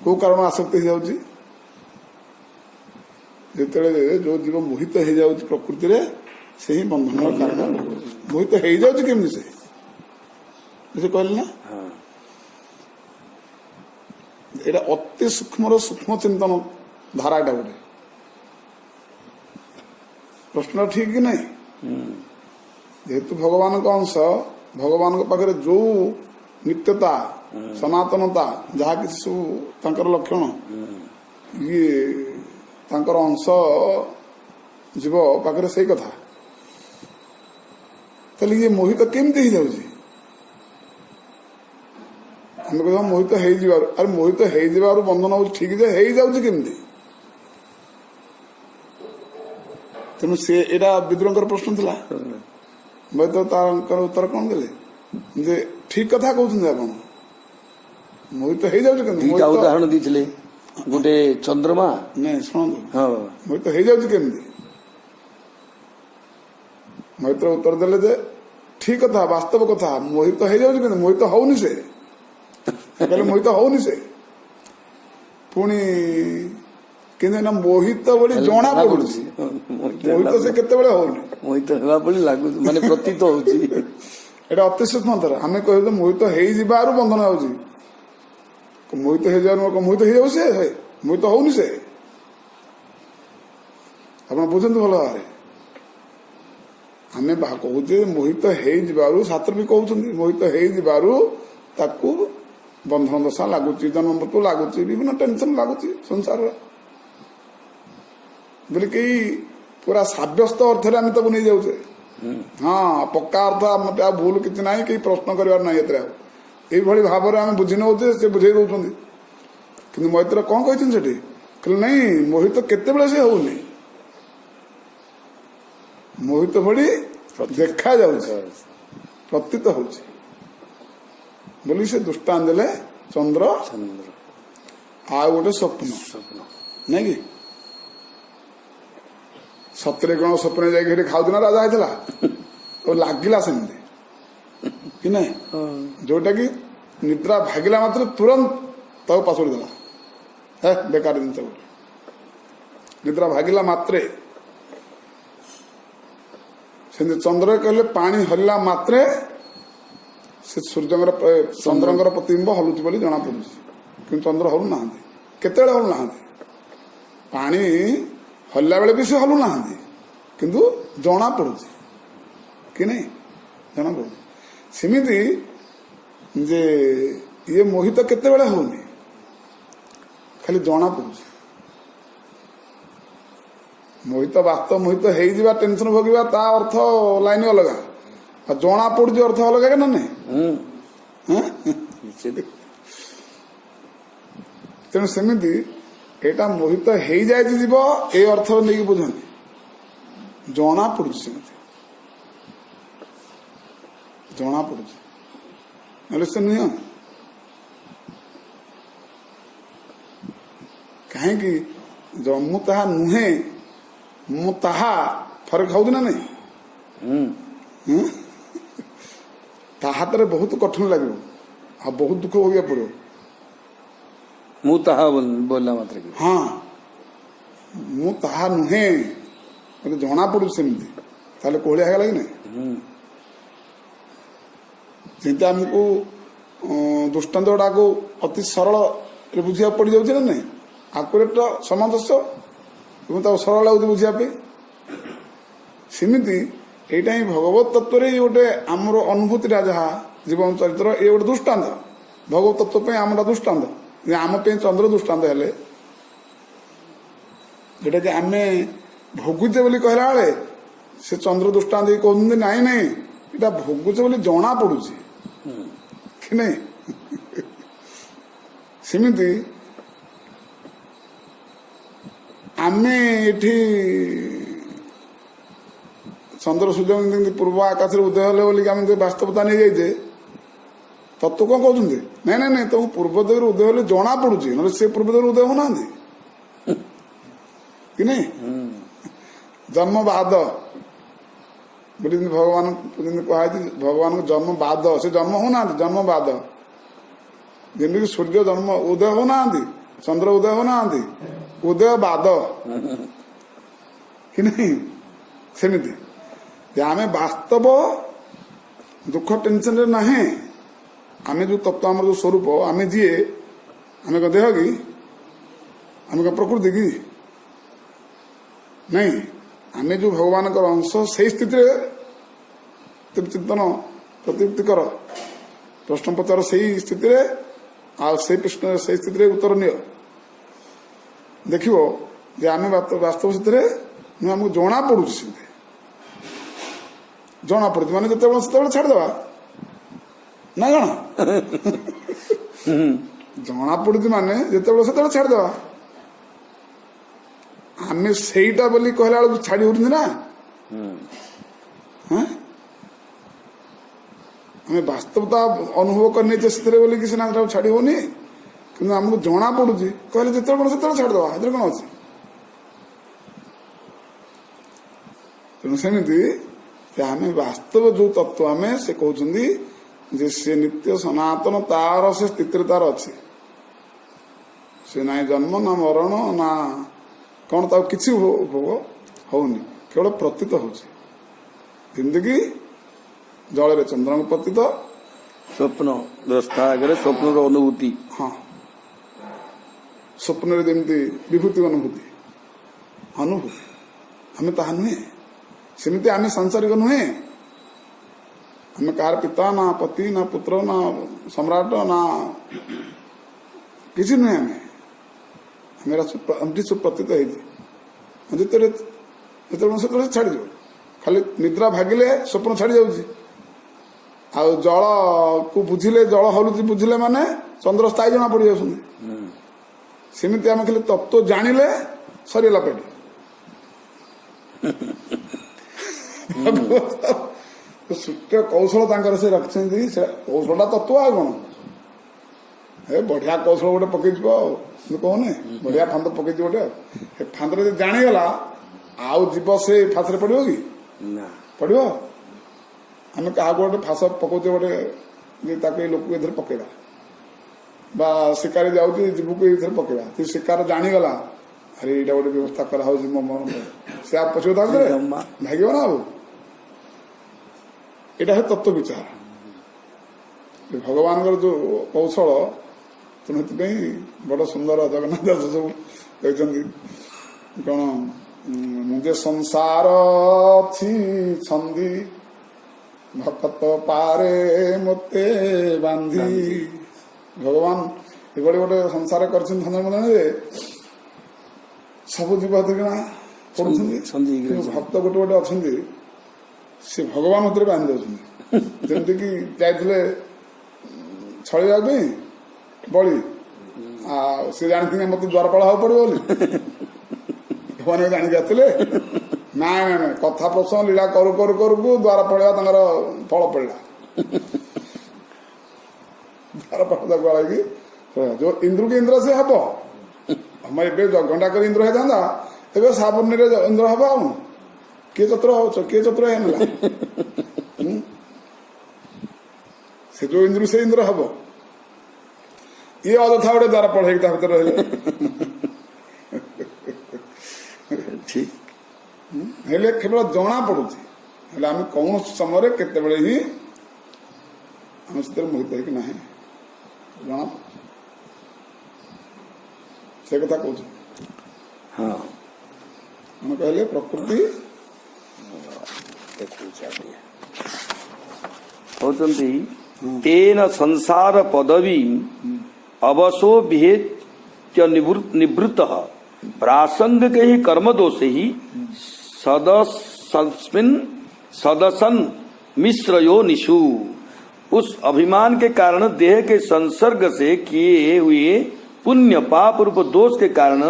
को कारण आसक्ति हो जाऊँ जिते जो जीव मोहित हो जाऊँ प्रकृति रे से ही बंधन कारण मोहित हो जाऊँ केमती से कहले ना এটা ଅତି ସୂକ୍ଷ୍ମର ସୂକ୍ଷ୍ମ ଚିନ୍ତନ ଧାରା ଏଟା ଗୋଟେ ପ୍ରଶ୍ନଟା ଠିକ କି ନାହିଁ ଯେହେତୁ ଭଗବାନଙ୍କ ଅଂଶ ଭଗବାନଙ୍କ ପାଖରେ ଯୋଉ ନିତ୍ୟତା ସନାତନତା ଯାହା କିଛି ସବୁ ତାଙ୍କର ଲକ୍ଷଣ ଇଏ ତାଙ୍କର ଅଂଶ ଯିବ ପାଖରେ ସେଇ କଥା ତାହେଲେ ଇଏ ମୋହିତ କେମିତି ହେଇଯାଉଛି ଆମେ କହିବା ମୋହିତ ହେଇଯିବାରୁ ଆରେ ମୋହିତ ହେଇଯିବାରୁ ବନ୍ଧନ ହଉଛି ଠିକ ଯେ ହେଇଯାଉଛି କେମିତି ତେଣୁ ସେ ଏଇଟା ବିଦ୍ରୋହଙ୍କର ପ୍ରଶ୍ନ ଥିଲା ହୁଏତ ତାଙ୍କର ଉତ୍ତର କଣ ଦେଲେ ଯେ ଠିକ କଥା କହୁଛନ୍ତି ଆପଣ ମୋହିତ ହେଇଯାଉଛି କେମିତି ଦିଟା ଉଦାହରଣ ଦେଇଥିଲେ ଗୋଟେ ଚନ୍ଦ୍ରମା ନାଇଁ ଶୁଣନ୍ତୁ ହଁ ମୋହିତ ହେଇଯାଉଛି କେମିତି ମୋହିତ ଉତ୍ତର ଦେଲେ ଯେ ଠିକ କଥା ବାସ୍ତବ କଥା ମୋହିତ ହେଇଯାଉଛି କେମିତି ମୋହିତ ହଉନି ସେ କହିଲେ ମୋହିତ ହଉନି ସେ ପୁଣି କିନ୍ତୁ ଏଇନା ମୋହିତ ବୋଲି ଜଣା ପଡୁଛି ମୋହିତ ସେ କେତେବେଳେ ହଉନି ମୋହିତ ହେବା ଭଳି ଲାଗୁଛି ମାନେ ପ୍ରତୀତ ହଉଛି ଏଇଟା ଅତି ସୂକ୍ଷ୍ମ ଥର ଆମେ କହିବୁ ମୋହିତ ହେଇଯିବାରୁ ବନ୍ଧନ ହଉଛି ମୋହିତ ହେଇଯିବାରୁ ମୋହିତ ହେଇଯାଉଛି ସେ ମୋହିତ ହଉନି ସେ ଆପଣ ବୁଝନ୍ତୁ ଭଲ ଭାବରେ ଆମେ କହୁଛେ ମୋହିତ ହେଇଯିବାରୁ ଶାସ୍ତ୍ର ବି କହୁଛନ୍ତି ମୋହିତ ହେଇଯିବାରୁ ତାକୁ ବନ୍ଧନ ଦଶା ଲାଗୁଛି ଜନ୍ମ ମୃତ୍ୟୁ ଲାଗୁଛି ବିଭିନ୍ନ ଟେନସନ ଲାଗୁଛି ସଂସାରରେ ବୋଲି କେହି ପୁରା ସାବ୍ୟସ୍ତ ଅର୍ଥରେ ଆମେ ତାକୁ ନେଇଯାଉଛେ ହଁ ପକ୍କା ଅର୍ଥ ମତେ ଆଉ ଭୁଲ କିଛି ନାହିଁ କେହି ପ୍ରଶ୍ନ କରିବାର ନାହିଁ ଏଥିରେ ଆଉ ଏଇଭଳି ଭାବରେ ଆମେ ବୁଝି ନେଉଛେ ସେ ବୁଝେଇ ଦଉଛନ୍ତି କିନ୍ତୁ ମୈତ୍ର କଣ କହିଛନ୍ତି ସେଠି କହିଲେ ନାଇଁ ମୋହିତ କେତେବେଳେ ସେ ହଉନି ମୋହିତ ଭଳି ଦେଖାଯାଉଛି ପ୍ରତୀତ ହଉଛି ବୋଲି ସେ ଦୃଷ୍ଟାନ୍ତ ଦେଲେ ଚନ୍ଦ୍ର ଆଉ ଗୋଟେ ସ୍ୱପ୍ନ ନାଇଁ କି ସତରେ କଣ ସ୍ୱପ୍ନ ଯାଇକି ସେଠି ଖାଉଥିଲା ରାଜା ହେଇଥିଲା ଲାଗିଲା ସେମିତି କି ନାଇଁ ଯୋଉଟା କି ନିଦ୍ରା ଭାଗିଲା ମାତ୍ର ତୁରନ୍ତ ତାକୁ ପାସୋଡ଼ି ଦେଲା ବେକାର ଜିନିଷ ଗୋଟେ ନିଦ୍ରା ଭାଗିଲା ମାତ୍ରେ ସେମିତି ଚନ୍ଦ୍ର କହିଲେ ପାଣି ହଲିଲା ମାତ୍ରେ ସେ ସୂର୍ଯ୍ୟଙ୍କର ଚନ୍ଦ୍ରଙ୍କର ପ୍ରତିବିମ୍ବ ହଲୁଛି ବୋଲି ଜଣା ପଡୁଛି କିନ୍ତୁ ଚନ୍ଦ୍ର ହଲୁ ନାହାନ୍ତି କେତେବେଳେ ହଲୁ ନାହାନ୍ତି ପାଣି ହଲିଲା ବେଳେ ବି ସେ ହଲୁ ନାହାନ୍ତି କିନ୍ତୁ ଜଣା ପଡୁଛି କି ନାଇଁ ଜଣା ପଡୁଛି ସେମିତି ଯେ ଇଏ ମୋହିତ କେତେବେଳେ ହଉନି ଖାଲି ଜଣା ପଡୁଛି ମୋହିତ ବାସ୍ତବ ମୋହିତ ହେଇଯିବା ଟେନସନ ଭୋଗିବା ତା ଅର୍ଥ ଲାଇନ ଅଲଗା ଆଉ ଜଣା ପଡୁଛି ଅର୍ଥ ଅଲଗା କି ନା ନାଇଁ ତେଣୁ ସେମିତି ଏଇଟା ମୋହିତ ହେଇଯାଇଛି ଯିବ ଏଇ ଅର୍ଥ ନେଇକି ବୁଝନ୍ତି ଜଣା ପଡୁଛି ସେମିତି ଜଣା ପଡୁଛି ନହେଲେ ସେ ନୁହେଁ କାହିଁକି ମୁଁ ତାହା ନୁହେଁ ମୁଁ ତାହା ଫରକ ହଉଛି ନା ନାଇଁ ତାହାତରେ ବହୁତ କଠିନ ଲାଗିବ ଆଉ ବହୁତ ଦୁଃଖ ଭୋଗିବାକୁ ପଡିବ ମୁଁ ତାହା ବୋଲିଲା ମାତ୍ରେ ହଁ ମୁଁ ତାହା ନୁହେଁ ମତେ ଜଣା ପଡୁଛି ସେମିତି ତାହେଲେ କୋହଳିଆ ହେଇଗଲା କି ନାଇଁ ଯେମିତି ଆମକୁ ଦୃଷ୍ଟାନ୍ତ ଗୁଡାକୁ ଅତି ସରଳରେ ବୁଝିବାକୁ ପଡିଯାଉଛି ନା ନାଇଁ ଆକୁରେଟ ସମାଦର୍ଶ ଏବଂ ତାକୁ ସରଳ ଲାଗୁଛି ବୁଝିବା ପାଇଁ ସେମିତି ଏଇଟା ହିଁ ଭଗବତ ତତ୍ଵରେ ଗୋଟେ ଆମର ଅନୁଭୂତିଟା ଯାହା ଜୀବନ ଚରିତ୍ର ଏ ଗୋଟେ ଦୃଷ୍ଟାନ୍ତ ଭଗବତ ତତ୍ଵ ପାଇଁ ଆମର ଦୃଷ୍ଟାନ୍ତ ଆମ ପାଇଁ ଚନ୍ଦ୍ର ଦୃଷ୍ଟାନ୍ତ ହେଲେ ଯୋଉଟା କି ଆମେ ଭୋଗୁଛେ ବୋଲି କହିଲା ବେଳେ ସେ ଚନ୍ଦ୍ର ଦୃଷ୍ଟାନ୍ତ କହୁଛନ୍ତି ନାଇଁ ନାଇଁ ଏଇଟା ଭୋଗୁଛେ ବୋଲି ଜଣା ପଡୁଛି କି ନାଇଁ ସେମିତି ଆମେ ଏଠି ଚନ୍ଦ୍ର ସୂର୍ଯ୍ୟ ଯେମିତି ପୂର୍ବ ଆକାଶରେ ଉଦୟ ହେଲେ ବୋଲିକି ଆମେ ବାସ୍ତବତା ନେଇଯାଇଛେ ତତ୍ଵ କଣ କହୁଛନ୍ତି ନାଇଁ ନାଇଁ ନାଇଁ ତମକୁ ପୂର୍ବ ଦିଗରେ ଉଦୟ ହେଲେ ଜଣା ପଡୁଛି ନହେଲେ ସେ ପୂର୍ବ ଦିଗରେ ଉଦୟ ହଉନାହାନ୍ତି କି ନାଇଁ ଜନ୍ମ ବାଦ ବୋଲି ଭଗବାନ ଯେମିତି କୁହାଯାଇଛି ଭଗବାନଙ୍କ ଜନ୍ମ ବାଦ ସେ ଜନ୍ମ ହଉନାହାନ୍ତି ଜନ୍ମ ବାଦ ଯେମିତିକି ସୂର୍ଯ୍ୟ ଜନ୍ମ ଉଦୟ ହଉନାହାନ୍ତି ଚନ୍ଦ୍ର ଉଦୟ ହଉନାହାନ୍ତି ଉଦୟ ବାଦ କି ନାହିଁ ସେମିତି ଯେ ଆମେ ବାସ୍ତବ ଦୁଃଖ ଟେନସନରେ ନାହିଁ ଆମେ ଯୋଉ ତତ୍ଵ ଆମର ଯୋଉ ସ୍ୱରୂପ ଆମେ ଯିଏ आम क्या देह कि आम क्या प्रकृति कि नहीं आम जो भगवान अंश से स्थित चिंतन प्रतिवृत्ति कर प्रश्न पचार से स्थित से प्रश्न से स्थित उत्तर नियो देख आम वास्तव स्थित आमको जना पड़ू जना पड़ू माने जिते छाड़देवा ना जना पड़ू माने जिते छाड़देवा आम सेटा बोली कहला बेलू छाड़ी होती ना आम वास्तवता अनुभव करने से बोली कि सीना छाड़ी होनी कि आमको जना पड़ू कहले जिते छाड़देवा ए कौन अच्छी तेणु सेमती आम वास्तव जो तत्व आम से कहते सी नित्य सनातन तार से स्थित तार अच्छी से ना जन्म ना मरण ना कौन ता किसी भोग होनी केवल प्रतीत हो जिंदगी जल चंद्र प्रतीत स्वप्न दृष्टा आगे स्वप्न अनुभूति हाँ स्वप्न जमी विभूति अनुभूति अनुभूति आम ता नुहे सेमती आम सांसारिक नुहे आम कार पिता ना पति ना पुत्र ना सम्राट ना किसी नुहे मेरा सब प्रतीत है जिते छाड़ जाओ खाली निद्रा भागिले स्वप्न छाड़ी जाऊँ जल को बुझिले जल हलुची बुझिले माने चंद्र स्थायी जना पड़ जाऊँ सेमती आम खाली तत्व जानिले सरीला पेट सूक्ष्म कौशल से रखी कौशलटा तत्व आ कौन ए बढ़िया कौशल गोटे पकई कहने बढ़िया फांद पकई गोटे फांदे जाणीगला आउ जीव से फाशरे पड़ो कि पड़ो आम क्या गोटे फाश पकाचे गोटे लोक ये पकेगा बा शिकारी जाऊँगी जीव को ये पकेगा शिकार जाणीगला अरे यहाँ गोटे व्यवस्था करा मो से आप पछुआ भाग्य ना अब यहाँ है तत्व विचार भगवान जो कौशल तेणु बड़ सुंदर जगन्नाथ दास सब कहते कौन मुझे संसार छंदी भक्त पारे मते बांधी भगवान ये गोटे संसार कर सब जीव पड़ुंट भक्त गोटे गोटे अच्छा से भगवान भर बांधि दौरान जमीक जाते छड़ा बड़ी सी जानी मत द्वारपाल हाँ पड़ो भगवान जाणी आसते ना ना कथा प्रसंग लीला करू करू करू द्वार पड़ा फल पड़ा द्वारपाल तक जो इंद्र के इंद्र से हम हम ए गंडाकर इंद्र होता ए साबुन इंद्र हम आम किए चतुर है से जो इंद्र से इंद्र हम ये अदथा गोटे द्वारा पढ़े भर रहे ठीक हेले केवल जना पड़ू आम कौन समय केत ही आम से मोहित होना जना से कथा कह हाँ हम कहले प्रकृति होती तेन संसार पदवी अवसो विहेत्य निवृत्त प्रासंगिक ही कर्म दोषे ही सदसन मिश्रयो निशु उस अभिमान के कारण देह के संसर्ग से किए हुए पुण्य पाप रूप दोष के कारण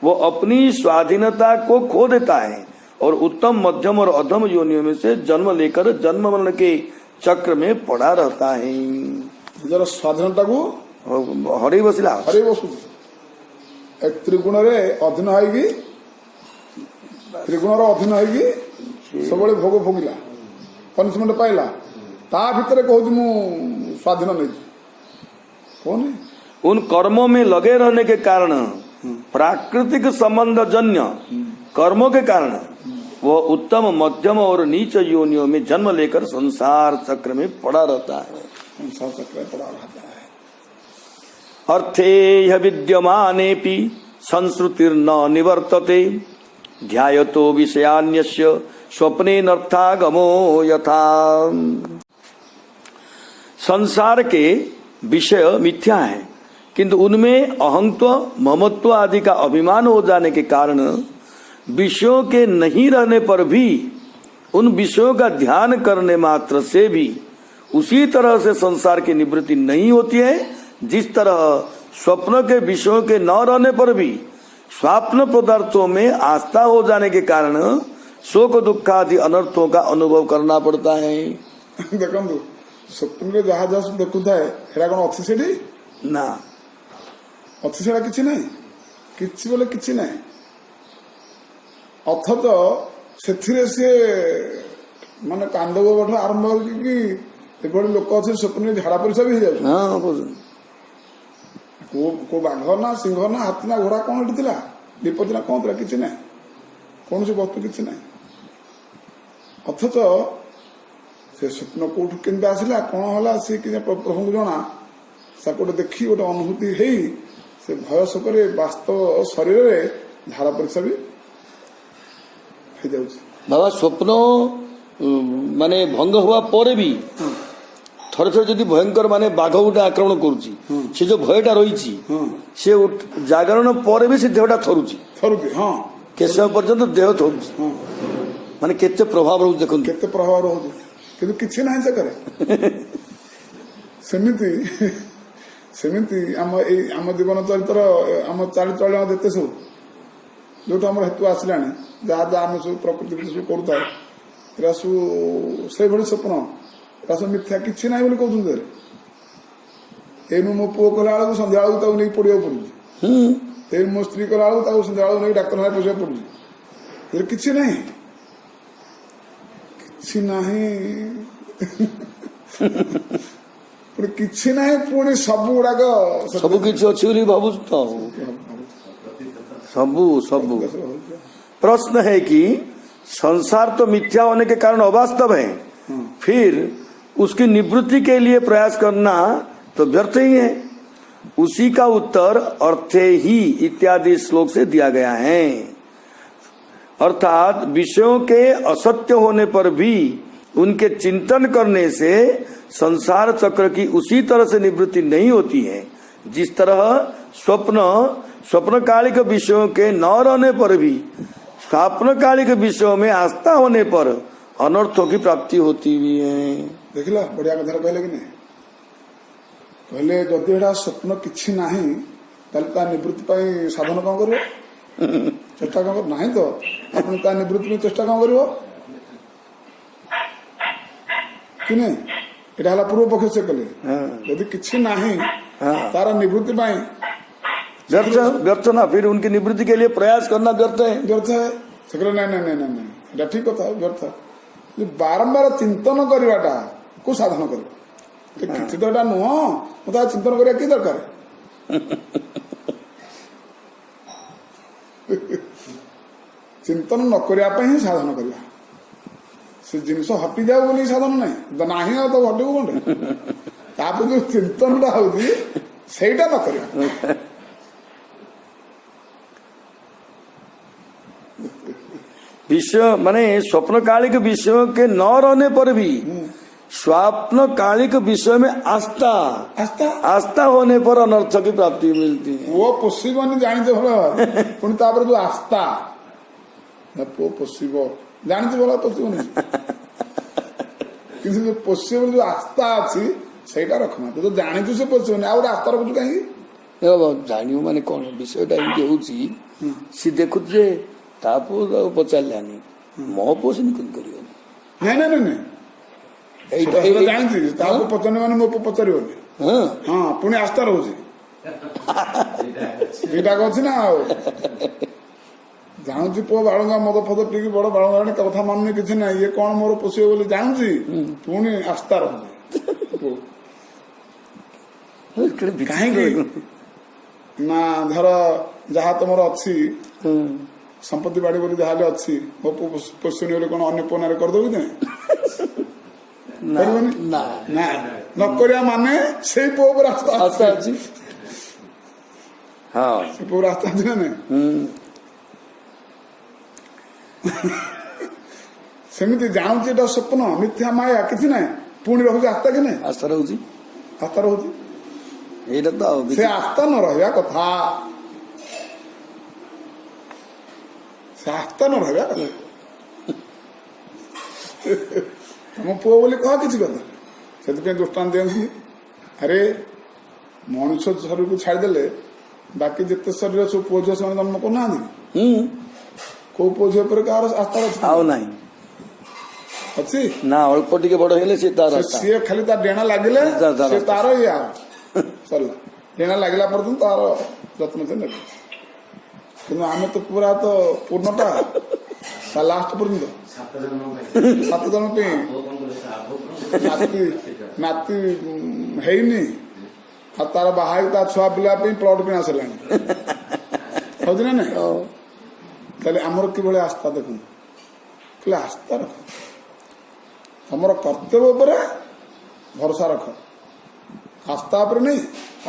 वो अपनी स्वाधीनता को खो देता है और उत्तम मध्यम और अधम योनियों में से जन्म लेकर जन्म मरण के चक्र में पड़ा रहता है। जरा स्वाधीनता को हरे बसला हरे बसु त्रिगुण रे अधीन होगी त्रिगुण अधीन होगी सब भोग भोगिला पनिशमेंट पाइला ता भितर कहूँ मु स्वाधीन नहीं कौन उन कर्मों में लगे रहने के कारण प्राकृतिक संबंध जन्य कर्मों के कारण वो उत्तम मध्यम और नीच योनियों में जन्म लेकर संसार चक्र में पड़ा रहता है। संसार चक्र में पड़ा रहता है। अर्थे ह्य विद्यमानेपि संश्रुतिर्न निवर्तते ध्यायतो विषयान्यस्य स्वप्नेनर्थागमो यथा। संसार के विषय मिथ्या है, किंतु उनमें अहंत्व ममत्व आदि का अभिमान हो जाने के कारण विषयों के नहीं रहने पर भी उन विषयों का ध्यान करने मात्र से भी उसी तरह से संसार की निवृत्ति नहीं होती है जिस तरह स्वप्न के विषयों के न रहने पर भी स्वप्न पदार्थों में आस्था हो जाने के कारण शोक दुख आदि अनर्थों का अनुभव करना पड़ता है। देखो स्वप्न जहाँ जहाँ देखु थाए हेरा कौन अच्छी सेठी ना अच्छी सेटा किसी ना किसी बोले किसी ना अथच से माने कांडव आरंभ कर लोक अच्छे स्वप्न झाड़ा परिसा भी हो जाए को बाघ ना सिंह ना हाथी ना घोड़ा कौन एटी थिला विपत्ति ना कौन किसी ना कौन से वस्तु किसी ना अथच से स्वप्न कौटू केमती आसला कौन है सी प्रभु को जना सा गोटे देखी गोटे अनुभूति है से भय शोक वास्तव शरीर में झाड़ा परीक्षा भी हो जाए। बाबा स्वप्न माने भंग हुआ पर भी थरे थरे जदि भयंकर माने बाघ गोटे आक्रमण करुची से जो भयटा रही से जागरण पर भी से देहटा थरुची हाँ केत समय पर्यंत देह थरुची माने केते प्रभाव रहू देखो केते प्रभाव रहू किंतु किसी ना से करे सेमिति सेमिति आम जीवन चरित्र आम चालीचलन देते सब जो आम हेतु आसला जहाँ जहाँ आम सब प्रकृति सब करूए से भाई स्वप्न सब मिथ्या किसी ना कहते एनु मो पुओ कला बेलू संध्या बेलू नहीं पढ़ा पड़ुची मो स्त्री कला बेलू संध्या बेलू नहीं डाक्तखाना पशा पड़ुची किसी ना किसी ना किसी ना पुणी सब गुड़ाक सब किसी अच्छी भावुँ तो सबू सबू प्रश्न है कि संसार तो मिथ्या होने के कारण अवास्तव है, फिर उसकी निवृत्ति के लिए प्रयास करना तो व्यर्थ ही है। उसी का उत्तर अर्थे ही इत्यादि श्लोक से दिया गया है। अर्थात विषयों के असत्य होने पर भी उनके चिंतन करने से संसार चक्र की उसी तरह से निवृत्ति नहीं होती है जिस तरह स्वप्नकालिक विषयों के न रहने पर भी स्वप्नकालिक विषयों में आस्था होने पर अनर्थों की प्राप्ति होती भी है। देखला बढ़िया कथा कहले कि नहीं कहले जदि एटा स्वप्न किछि नाही ताले निवृत्ति पाई साधन कौन करियो चेष्टा कौन कर नहीं तो अपन ता निवृत्ति में चेष्टा कौन करियो कि नहीं एटा हला पूर्व पक्ष से कहले यदि किछि नाही तारा निवृत्ति पाई व्यर्थ ना, फिर उनकी निवृत्ति के लिए प्रयास करना व्यर्थ है। से कहले नहीं ठीक कथा व्यर्थ बारंबार चिंतन करवाटा को साधन कर किसी तो एटा नुह मत चिंतन करिया कि दरकार चिंतन न करने ही साधन करवा से जिनस हटि जाऊ बोली साधन ना तो हटू कौन जो चिंतन होटा न कर विषय माने स्वप्न कालिक विषयों के न रहने पर भी स्वप्न कालिक विषय में आस्था होने पर अनर्थ की प्राप्ति मिलती है। वो पोषिबनी जानी भल पुणी तापर जो आस्था पुओ पोषिब जानी भल पोषिबनी कि जो पोषिब जो आस्था अच्छी सहीटा रखना तो जानी से पोषिबनी आ आस्था रखु कहीं जानियो माने कौन विषयटा एमती होची सी देखु जे तापो पचारानी मो पोषण कर जानी पचारे मैंने मो पचार हाँ पुणी आस्था रोचे अच्छी ना जानूची पुओ बालुंगा मद फद पी बड़ बालुंगा कथा मानुनी किसी ना ये कौन मोर पोषे बोली जानूची पुणी आस्था रोचे कहीं ना धर जहाँ तुम अच्छी संपत्ति बाड़ी बोली जहाँ अच्छी मो पोषणी बोले कौन अन्य पोना करदेव कि ना न माने से पुओ पर आस्था अच्छी हाँ ସେ ପୁଅ ରାସ୍ତା ଅଛି ନା ନାଇଁ? ସେମିତି ଜାଣୁଛି ଏଟା ସ୍ୱପ୍ନ ମିଥ୍ୟା ମାୟା କିଛି ନାହିଁ, ପୁଣି ରହୁଛି ଆସ୍ଥା କି ନାହିଁ? ଆସ୍ଥା ରହୁଛି, ଆସ୍ଥା ରହୁଛି। ଏଇଟା ତ ଆଉ ସେ ଆସ୍ଥା ନ ରହିବା କଥା, ସେ ଆସ୍ଥା ନ ରହିବା କଥା। ତମ ପୁଅ ବୋଲି କହ କିଛି କଥା, ସେଥିପାଇଁ ଦୃଷ୍ଟାନ୍ତ ଦିଅନ୍ତି। ଆରେ ମଣିଷ ଶରୀରକୁ ଛାଡ଼ିଦେଲେ ବାକି ଯେତେ ଶରୀର ସବୁ ପୁଅ ଝିଅ ସେମାନେ ଜନ୍ମ କରୁନାହାନ୍ତି କି? କୋଉ ପୁଅ ଝିଅ ଉପରେ କାହାର ଆସ୍ଥା ଅଛି? ଆଉ ନାହିଁ ଅଛି ନା, ଅଳ୍ପ ଟିକେ ବଡ ହେଲେ ସେ ତାର ସିଏ ଖାଲି ତା ଡେଣା ଲାଗିଲେ ତାର ସେ ତାର ଇଏ ସରିଲା, ଡେଣା ଲାଗିଲା ପର୍ଯ୍ୟନ୍ତ ତାର ଯତ୍ନ ସେ ନେବେ। କିନ୍ତୁ ଆମେ ତ ପୁରା ତ ପୂର୍ଣ୍ଣଟା ତା ଲାଷ୍ଟ ପର୍ଯ୍ୟନ୍ତ 7 ଜଣ ପାଇଁ ନାତି ହେଇନି, ଆଉ ତାର ବାହା ହେଇକି ତା ଛୁଆ ପିଲା ପାଇଁ ପ୍ଲଟ କିଣା ସରିଲାଣି। ହଉଛି ନା ନାଇଁ? ତାହେଲେ ଆମର କିଭଳି ଆସ୍ଥା ଦେଖନ୍ତୁ, କହିଲେ ଆସ୍ଥା ରଖ, ତମର କର୍ତ୍ତବ୍ୟ ଉପରେ ଭରସା ରଖ, ଆସ୍ଥା ଉପରେ ନେଇ,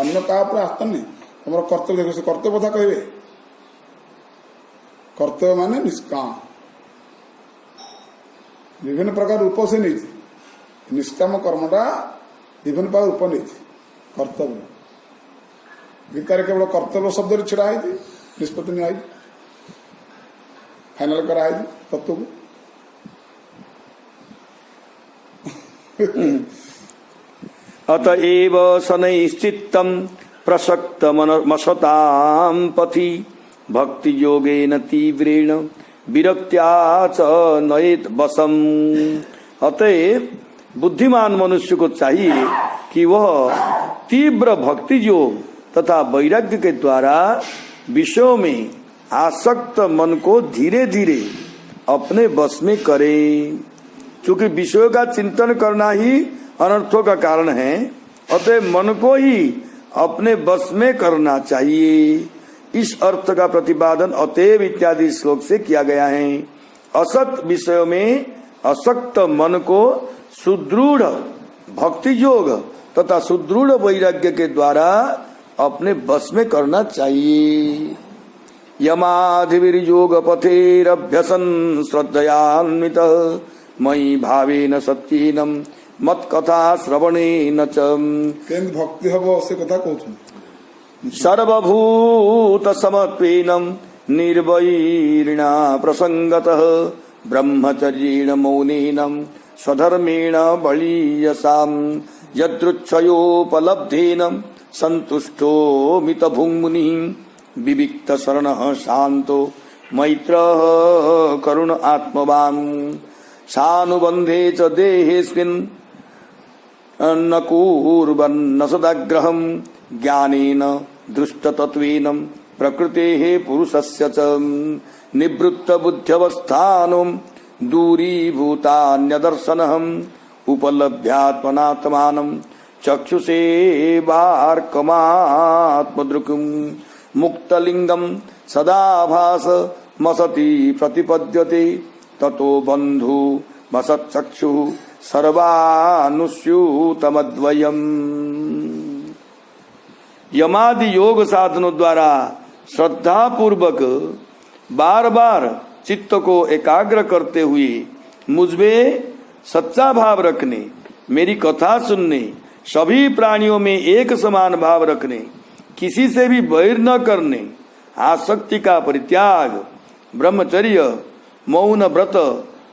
ଅନ୍ୟ କାହା ଉପରେ ଆସ୍ଥା ନେଇ, ତମର କର୍ତ୍ତବ୍ୟ ଦେଖ। ସେ କର୍ତ୍ତବ୍ୟ କଥା କହିବେ, କର୍ତ୍ତବ୍ୟ ମାନେ ନିଷ୍କାମ, ବିଭିନ୍ନ ପ୍ରକାର ରୂପ ସେ ନେଇଛି। ନିଷ୍କାମ କର୍ମଟା ବିଭିନ୍ନ ପ୍ରକାର ରୂପ ନେଇଛି। କର୍ତ୍ତବ୍ୟ ଗୀତାରେ କେବଳ କର୍ତ୍ତବ୍ୟ ଶବ୍ଦରେ ଛିଡା ହେଇଛି, ନିଷ୍ପତ୍ତି ନିଆହେଇଛି, ଫାଇନାଲ କରାହେଇଛି ତତ୍ତ୍ୱକୁ। अतएव शनैश्चित्तं प्रसक्तमसतां पथि भक्ति योगेन तीव्रेण विरक्त्या च नयेत वशम। अतएव बुद्धिमान मनुष्य को चाहिए कि वह तीव्र भक्ति योग तथा वैराग्य के द्वारा विषयों में आसक्त मन को धीरे धीरे अपने बस में करे। चूंकि विषयों का चिंतन करना ही अनर्थों का कारण है, अतः मन को ही अपने बस में करना चाहिए। इस अर्थ का प्रतिपादन अतएव इत्यादि श्लोक से किया गया है। असत विषयों में असक्त मन को सुदृढ़ भक्ति योग तथा सुदृढ़ वैराग्य के द्वारा अपने बस में करना चाहिए। यमाधिर्योग पथेरभ्यसन श्रद्धयान्वित मयि भावेन सत्येनम मत कथा श्रवणेन च भक्ति हबो से कथा कहूँ सर्वभूत समत्वेन निर्वैरिणा प्रसंगतः ब्रह्मचर्येण मौनेन स्वधर्मेण बलीयसाम् यदृच्छयोपलब्धेन संतुष्टो मितभुङ्मुनिः विविक्त शरणः शान्तो मैत्रः करुण आत्मवान् सानुबन्धे च देहेऽस्मिन् न कुर्वन्न सदाग्रहं ज्ञानेन दृष्टतत्त्वेन प्रकृतेः पुरुषस्य च निवृत्तबुद्ध्यवस्थानं दूरीभूतान्यदर्शनम् उपलभ्यात्मनात्मानं चक्षुषेवार्कमात्मदृक् मुक्तलिंगम सदाभास मसति प्रतिपद्यते ततो बंधु मसच्चक्षु सर्वानुस्यूतमद्वयम्। यमादि योग साधनों द्वारा श्रद्धा पूर्वक बार बार चित्त को एकाग्र करते हुए मुझमें सच्चा भाव रखने, मेरी कथा सुनने, सभी प्राणियों में एक समान भाव रखने, किसी से भी बैर न करने, आसक्ति का परित्याग, ब्रह्मचर्य, मौन व्रत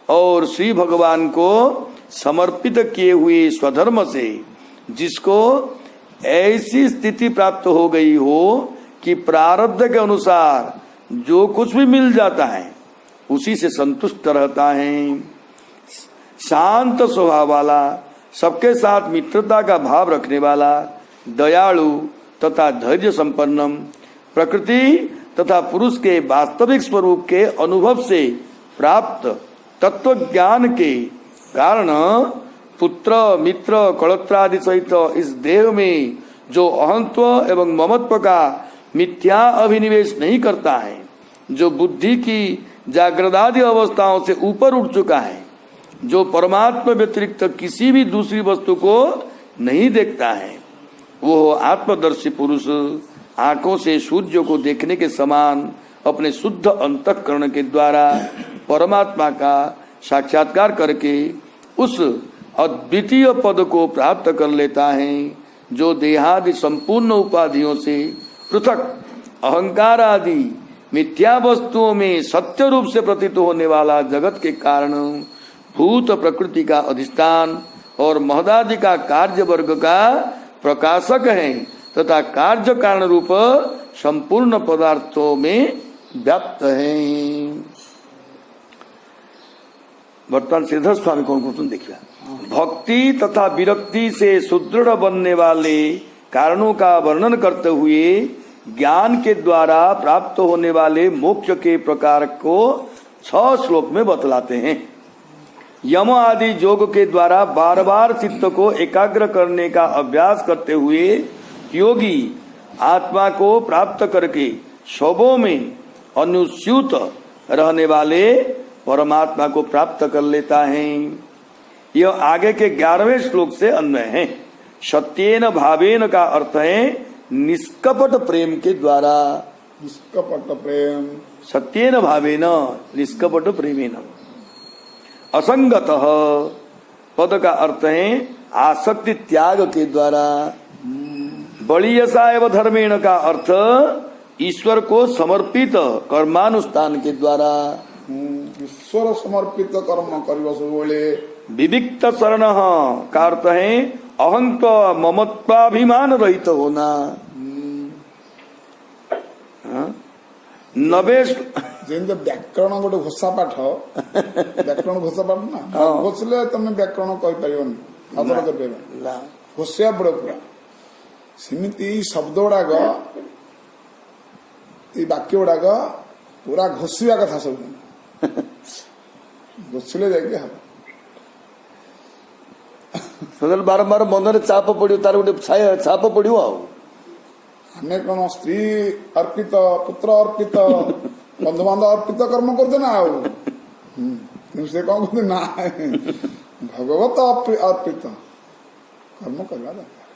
और श्री भगवान को समर्पित किए हुए स्वधर्म से जिसको ऐसी स्थिति प्राप्त हो गई हो कि प्रारब्ध के अनुसार जो कुछ भी मिल जाता है उसी से संतुष्ट रहता है, शांत स्वभाव वाला, सबके साथ मित्रता का भाव रखने वाला, दयालु तथा धैर्य संपन्न, प्रकृति तथा पुरुष के वास्तविक स्वरूप के अनुभव से प्राप्त तत्व ज्ञान के कारण पुत्र मित्र कलत्रादि सहित इस देह में जो अहंत्व एवं ममत्व का मिथ्या अभिनिवेश नहीं करता है, जो बुद्धि की जागृदादि अवस्थाओं से ऊपर उठ चुका है, जो परमात्मा व्यतिरिक्त किसी भी दूसरी वस्तु को नहीं देखता है, वो आत्मदर्शी पुरुष आंखों से सूर्य को देखने के समान अपने शुद्ध अंतःकरण के द्वारा परमात्मा का साक्षात्कार करके उस अद्वितीय पद को प्राप्त कर लेता है जो देहादि संपूर्ण उपाधियों से पृथक अहंकार आदि मिथ्या वस्तुओं में सत्य रूप से प्रतीत होने वाला जगत के कारण भूत प्रकृति का अधिष्ठान और महदादि का कार्य वर्ग का प्रकाशक है तथा कार्य कारण रूप संपूर्ण पदार्थों में व्याप्त है। वर्तमान श्रीधर स्वामी कौन कौन देखिए। भक्ति तथा विरक्ति से सुदृढ़ बनने वाले कारणों का वर्णन करते हुए ज्ञान के द्वारा प्राप्त होने वाले मोक्ष के प्रकार को 6 श्लोक में बतलाते हैं। यम आदि योग के द्वारा बार बार चित्त को एकाग्र करने का अभ्यास करते हुए योगी आत्मा को प्राप्त करके शोभों में अनुस्यूत रहने वाले परमात्मा को प्राप्त कर लेता है। यह आगे के 11वें श्लोक से अन्वय है। सत्येन भावेन का अर्थ है निष्कपट प्रेम के द्वारा। निष्कपट प्रेम सत्येन भावेन निष्कपट प्रेमेन। असंगत पद का अर्थ है आसक्ति त्याग के द्वारा। बलियसा एवं धर्मेण का अर्थ ईश्वर को समर्पित कर्मानुष्ठान के द्वारा। ईश्वर समर्पित कर्म करने सबले। विविक्त शरण का अर्थ है अहंत ममत्वाभिमान रहित होना। नवेश जेंद व्याकरण गोटे घोषा पाठ व्याकरण घोषा पाठ ना घोषले तुम व्याकरण कहि परिबन हातर कर परिबन घोषिया पड़े पूरा सेमिति शब्द गुड़ाक वाक्य गुड़ाक पूरा घोषिया कथा सब घोषिले जाके हम सदल बारंबार मन चाप पड़ो तार गोटे छाप पड़ो आमे कौन स्त्री अर्पित पुत्र अर्पित बंधु बांधव अर्पित कर्म करते ना से कौन कहते ना भगवत अर्पित कर्म करवा दरकार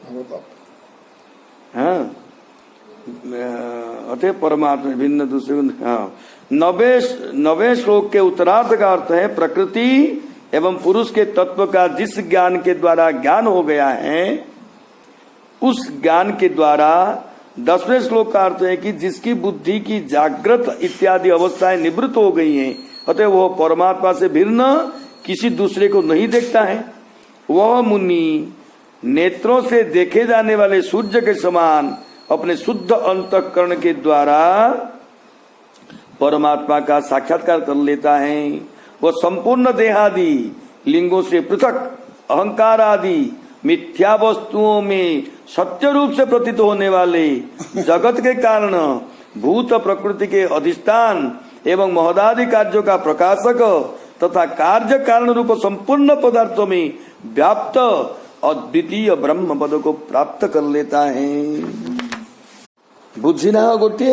भगवत हाँ अतः परमात्मा भिन्न दूसरे। हाँ नवे श्लोक के उत्तरार्ध का अर्थ है प्रकृति एवं पुरुष के तत्व का जिस ज्ञान के द्वारा ज्ञान हो गया है उस ज्ञान के द्वारा। 10वें श्लोक का अर्थ है कि जिसकी बुद्धि की जागृत इत्यादि अवस्थाएं निवृत्त हो गई हैं अतः वह परमात्मा से भिन्न किसी दूसरे को नहीं देखता है। वह मुनि नेत्रों से देखे जाने वाले सूर्य के समान अपने शुद्ध अंतःकरण के द्वारा परमात्मा का साक्षात्कार कर लेता है। वह संपूर्ण देहादि लिंगों से पृथक अहंकार आदि मिथ्या वस्तुओं में सत्य रूप से प्रतीत होने वाले जगत के कारण भूत प्रकृति के अधिष्ठान एवं महदादि कार्यों का प्रकाशक तथा कार्य कारण रूप संपूर्ण पदार्थों में व्याप्त अद्वितीय ब्रह्म पद को प्राप्त कर लेता है। बुझी ना गोटे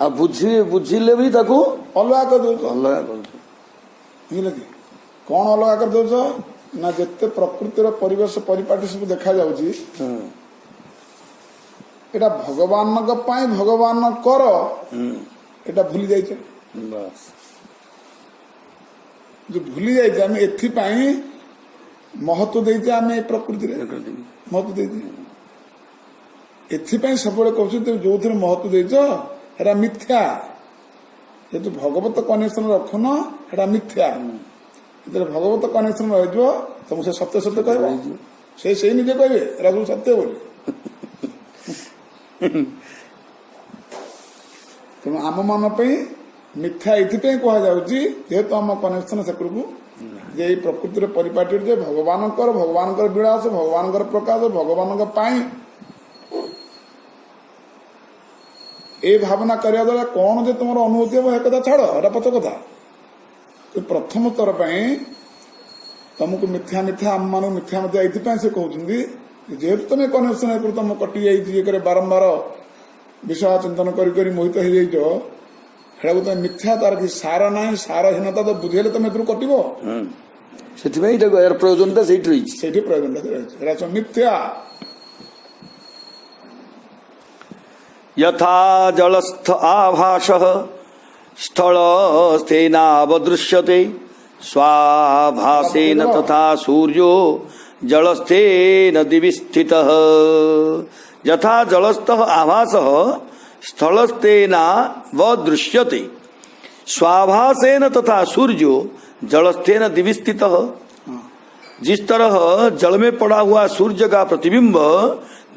बुझिले भी ताको अलग कर दो अलग कौन अलग कर दो ना जिते प्रकृतिर परिवेश परिपाटी सब देखा जाउची एटा भगवान भगवान कर एटा भूली जाइए बस जो भूली जाइए आम एथि महत्व देइछे आम प्रकृति महत्व देइछे एथि सब कहते जो थे महत्व देइछ एटा मिथ्या जेतु भगवत कनेक्शन रखन एटा मिथ्या भगवत कनेक्शन रह तुम से सत्य सत्य कह से निजे कहे सब सत्य बोले तेणु आम मान मिथ्या ये कहुच्छी जेहेतु आम कनेक्शन से जे प्रकृति परिपाटी जे भगवान विलास भगवान प्रकाश भगवान ए भावना करने द्वारा कौन जे तुम अनुभूति हम एक छाड़ एटा पच कथा तो प्रथम स्तर तुमको मिथ्या मिथ्या आम मान मिथ्या मिथ्या ये से कहते जेहेतु तुम कनेक्शन तुम कटि जाइए बारंबार विषय चिंतन कर मोहित हो जाइए तुम मिथ्या तार कि सार ना सारहीनता तो बुझेले तुम ए कटो से प्रयोजनता प्रयोजनता मिथ्या यथा जलस्थ आभासः स्थलस्थेनावदृश्यते स्वाभासेन तथा सूर्यो जलस्थेन दिवि स्थितः। यथा जलस्थः आभासः स्थलस्थेनावदृश्यते स्वाभासेन तथा सूर्यो जलस्थेन दिवि स्थितः। जिस तरह जल में पड़ा हुआ सूर्य का प्रतिबिंब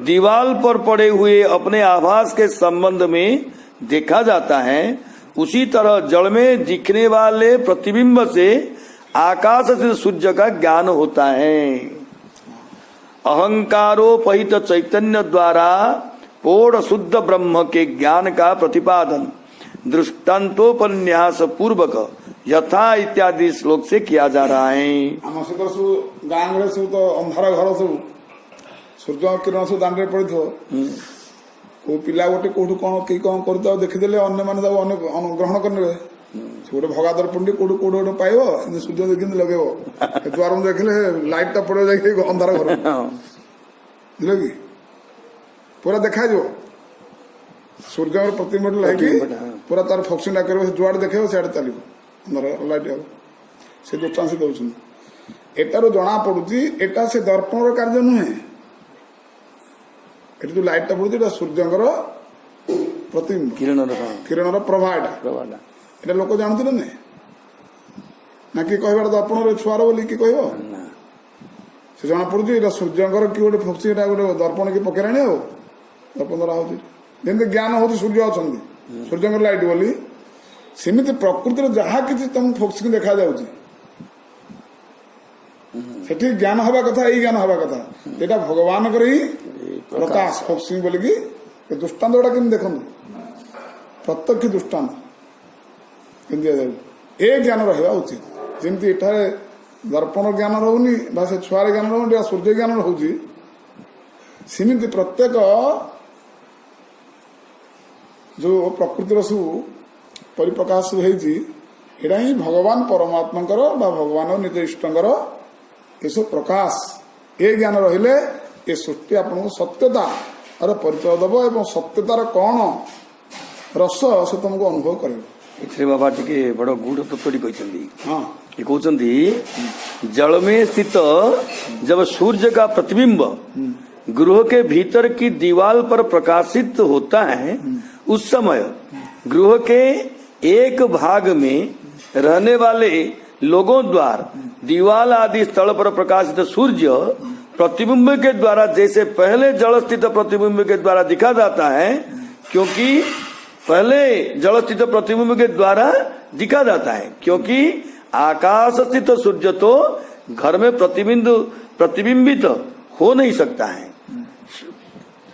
दीवाल पर पड़े हुए अपने आभास के संबंध में देखा जाता है, उसी तरह जल में दिखने वाले प्रतिबिंब से आकाश से सूर्य का ज्ञान होता है। अहंकारोपहित चैतन्य द्वारा पूर्ण शुद्ध ब्रह्म के ज्ञान का प्रतिपादन दृष्टांतोपन्यास पूर्वक यथा इत्यादि श्लोक से किया जा रहा है। आम सहित सब गाँ गहले सब तो अंधार घर सब सूर्य किरण सब दांडे पड़ी थो को पिला गोटे कोठू कौन कि कौन करता देखीदे अन्य मैंने ग्रहण करने से गोटे भगा दर्पण कोठू कोठ गोटे पाइब सूर्य देखी लगे द्वार में देखले लाइट टा पड़े जाए अंधार घर बुझल कि पूरा देखा जो सूर्य प्रतिबिंब लगे पूरा तार फक्सिंग कर जुआड़े देखे सियाड़े चलो अंधार लाइट हम से दृष्टांत दौरान एटार जना पड़ुची एटा से दर्पण कार्य नुहे जो लाइट टा पड़ुची सूर्यंकर प्रतिबिंब किरण प्रभा एटा लोक जानते ना ना कि कह दर्पण छुआर बोली कि कह से जना पड़ुची सूर्यंकर कि गोटे फक्सी गोटे दर्पण की पकेलाणी हो दर्पण द्वारा हो जमी ज्ञान हो सूर्य अच्छा सूर्यंकर लाइट बोली सेमिति प्रकृति जहा किसी तुम फोक्स देखा जाउची सेठी ज्ञान हवा कथा यही ज्ञान हवा कथा एटा भगवान कर ही प्रकाश फोक्सिंग बोली कि दृष्टांत गुड़ा केम देखो प्रत्यक्ष दृष्टांत केम दिया जाए ए ज्ञान रहा उचित जमी एठारे दर्पण ज्ञान रोनी से छुआर ज्ञान रोनी सूर्य ज्ञान रोची सेमिति प्रत्येक जो प्रकृतिर सब परिप्रकाश एटा ही भगवान परमात्मा भगवान निज इष्टर ये सब प्रकाश ये ज्ञान रहिले ये सृष्टि आपको सत्यता परिचय दब एवं सत्यतार कौन रस से तुमको अनुभव कर बाबा टी बड़ गूढ़ तत्व हाँ कहते जल में स्थित जब सूर्य का प्रतिबिंब गृह के भीतर की दीवार पर प्रकाशित होता है, उस समय गृह के एक भाग में रहने वाले लोगों द्वारा दीवाल आदि स्थल पर प्रकाशित सूर्य प्रतिबिंब के द्वारा जैसे पहले जल स्थित प्रतिबिंब के द्वारा दिखा जाता है, क्योंकि पहले जल स्थित प्रतिबिंब के द्वारा दिखा जाता है, क्योंकि आकाश स्थित सूर्य तो घर में प्रतिबिंबित हो नहीं सकता है।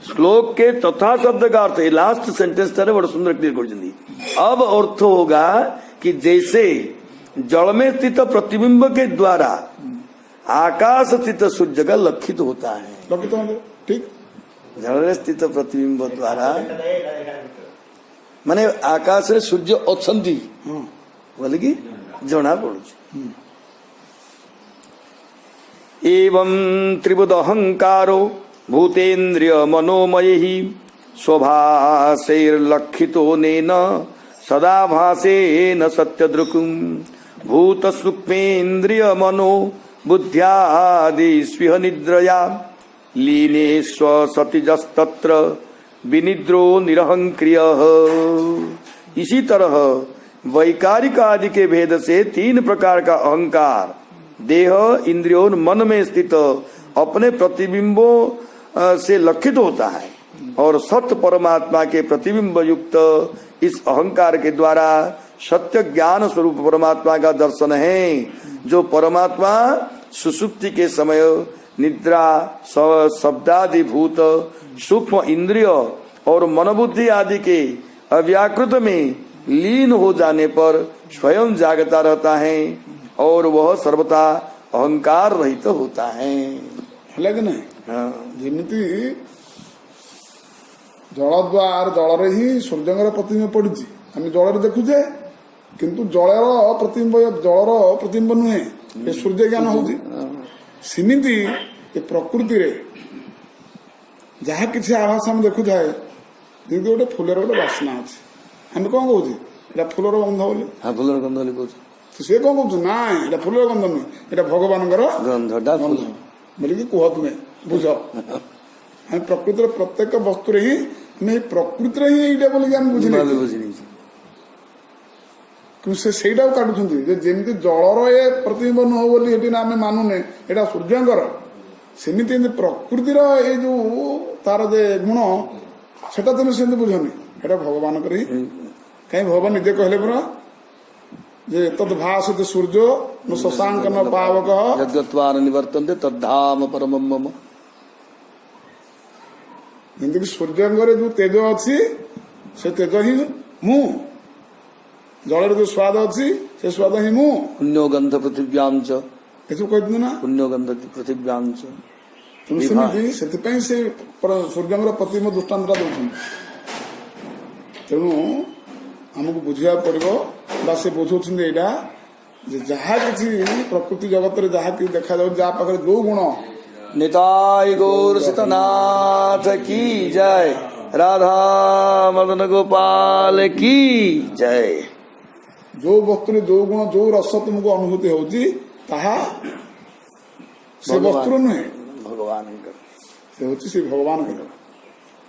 श्लोक के तथा शब्द का अर्थ लास्ट सेंटेंस था बड़ा सुंदर क्लियर कर। अब अर्थ होगा कि जैसे जल में स्थित प्रतिबिंब के द्वारा आकाश स्थित सूर्य का लक्षित होता है। ठीक जल में स्थित प्रतिबिंब द्वारा माने आकाश में सूर्य अच्छी बोले कि जना पड़ू। एवं त्रिबुद अहंकारो भूतेन्द्रिय मनोमय ही स्वभाषैर्लक्षितो नेन सदा भासेन सत्यदृक् भूत सूक्ष्मेन्द्रिय मनो बुद्ध्यादि स्विह निद्रया लीने स्वसतिजस्तत्र विनिद्रो निरहंक्रिय। इसी तरह वैकारिक आदि के भेद से तीन प्रकार का अहंकार देह इंद्रियों मन में स्थित अपने प्रतिबिंबों से लक्षित होता है और सत्य परमात्मा के प्रतिबिंब युक्त इस अहंकार के द्वारा सत्य ज्ञान स्वरूप परमात्मा का दर्शन है, जो परमात्मा सुसुप्ति के समय निद्रा शब्दादिभूत सूक्ष्म इंद्रिय और मनोबुद्धि आदि के अव्याकृत में लीन हो जाने पर स्वयं जागता रहता है और वह सर्वथा अहंकार रहित होता है। नहीं जमीती जल द्वार जल ही सूर्य प्रतिबिंब पड़ी आम जल देखुचे किंतु जलर प्रतिबिंब नुहे ये सूर्य ज्ञान होती सेमिति प्रकृति रे जहा किसी आभास आम देखु थाए ଯେମିତି ଗୋଟେ ଫୁଲର ଗୋଟେ ବାସ୍ନା ଅଛି ଆମେ କଣ କହୁଛେ ଏଇଟା ଫୁଲର ଗନ୍ଧ ବୋଲି ହଁ ଫୁଲର ଗନ୍ଧ ବୋଲି କହୁଛୁ ସେ କଣ କହୁଛୁ ନାଇଁ ଏଇଟା ଫୁଲର ଗନ୍ଧ ନୁହେଁ ଏଇଟା ଭଗବାନଙ୍କର ଗନ୍ଧଟା ଗନ୍ଧ ବୋଲିକି କୁହ ତୁମେ ବୁଝ ଆମେ ପ୍ରକୃତିର ପ୍ରତ୍ୟେକ ବସ୍ତୁରେ ହିଁ ଆମେ ଏଇ ପ୍ରକୃତିରେ ହିଁ ଏଇଟା ବୋଲିକି ଆମେ ବୁଝିଲେ ବୁଝିନେଇଛି କିନ୍ତୁ ସେ ସେଇଟାକୁ କାଟୁଛନ୍ତି ଯେ ଯେମିତି ଜଳର ଏ ପ୍ରତିବିମ୍ବ ନୁହଁ ବୋଲି ଏଠି ନା ଆମେ ମାନୁନେ ଏଇଟା ସୂର୍ଯ୍ୟଙ୍କର ସେମିତି ଏମିତି ପ୍ରକୃତିର ଏଇ ଯୋଉ ତାର ଯେ ଗୁଣ ସେଟା ତମେ ସେମିତି ବୁଝନି ଏଟା ଭଗବାନଙ୍କର ହିଁ କାହିଁ ଭଗବାନ ନିଜେ କହିଲେ ପରା ଯେ ତଦ୍ ଭାସତେ ସୂର୍ଯ୍ୟ ନ ଶଶାଙ୍କ ନ ପାବକ ଯଦ୍ଗତ୍ୱାର ନିବର୍ତ୍ତନ୍ତେ ତଦ୍ଧାମ ପରମମ୍ ମମ ଯେମିତିକି ସୂର୍ଯ୍ୟଙ୍କର ଯୋଉ ତେଜ ଅଛି ସେ ତେଜ ହିଁ ମୁଁ ଜଳର ଯୋଉ ସ୍ୱାଦ ଅଛି ସେ ସ୍ୱାଦ ହିଁ ମୁଁ ପୁଣ୍ୟ ଗନ୍ଧ ପୃଥିବ୍ୟାଂ ଚ ଏସବୁ କହିଥିଲି ନା ପୁଣ୍ୟ ଗନ୍ଧ ପୃଥିବ୍ୟାଂ ଚ ତେଣୁ ସେମିତି ସେଥିପାଇଁ ସେ ସୂର୍ଯ୍ୟଙ୍କର ପ୍ରତିବିମ୍ବ ଦୃଷ୍ଟାନ୍ତଟା ଦଉଛନ୍ତି ତେଣୁ ଆମକୁ ବୁଝିବାକୁ ପଡିବ ବା ସେ ବୁଝଉଛନ୍ତି ଏଇଟା ଯେ ଯାହା କିଛି ପ୍ରକୃତି ଜଗତରେ ଯାହା କିଛି ଦେଖାଯାଉଛି ଯାହା ପାଖରେ ଯୋଉ ଗୁଣ निताय गौर सीतनाथ की जय राधा मदन गोपाल की जय ଯୋଉ ବସ୍ତୁରେ ଯୋଉ ଗୁଣ ଯୋଉ ରସ ତୁମକୁ ଅନୁଭୂତି ହଉଛି ତାହା ସେ ବସ୍ତୁର ନୁହେଁ भगवान ସେ ହଉଛି ସେ ଭଗବାନଙ୍କର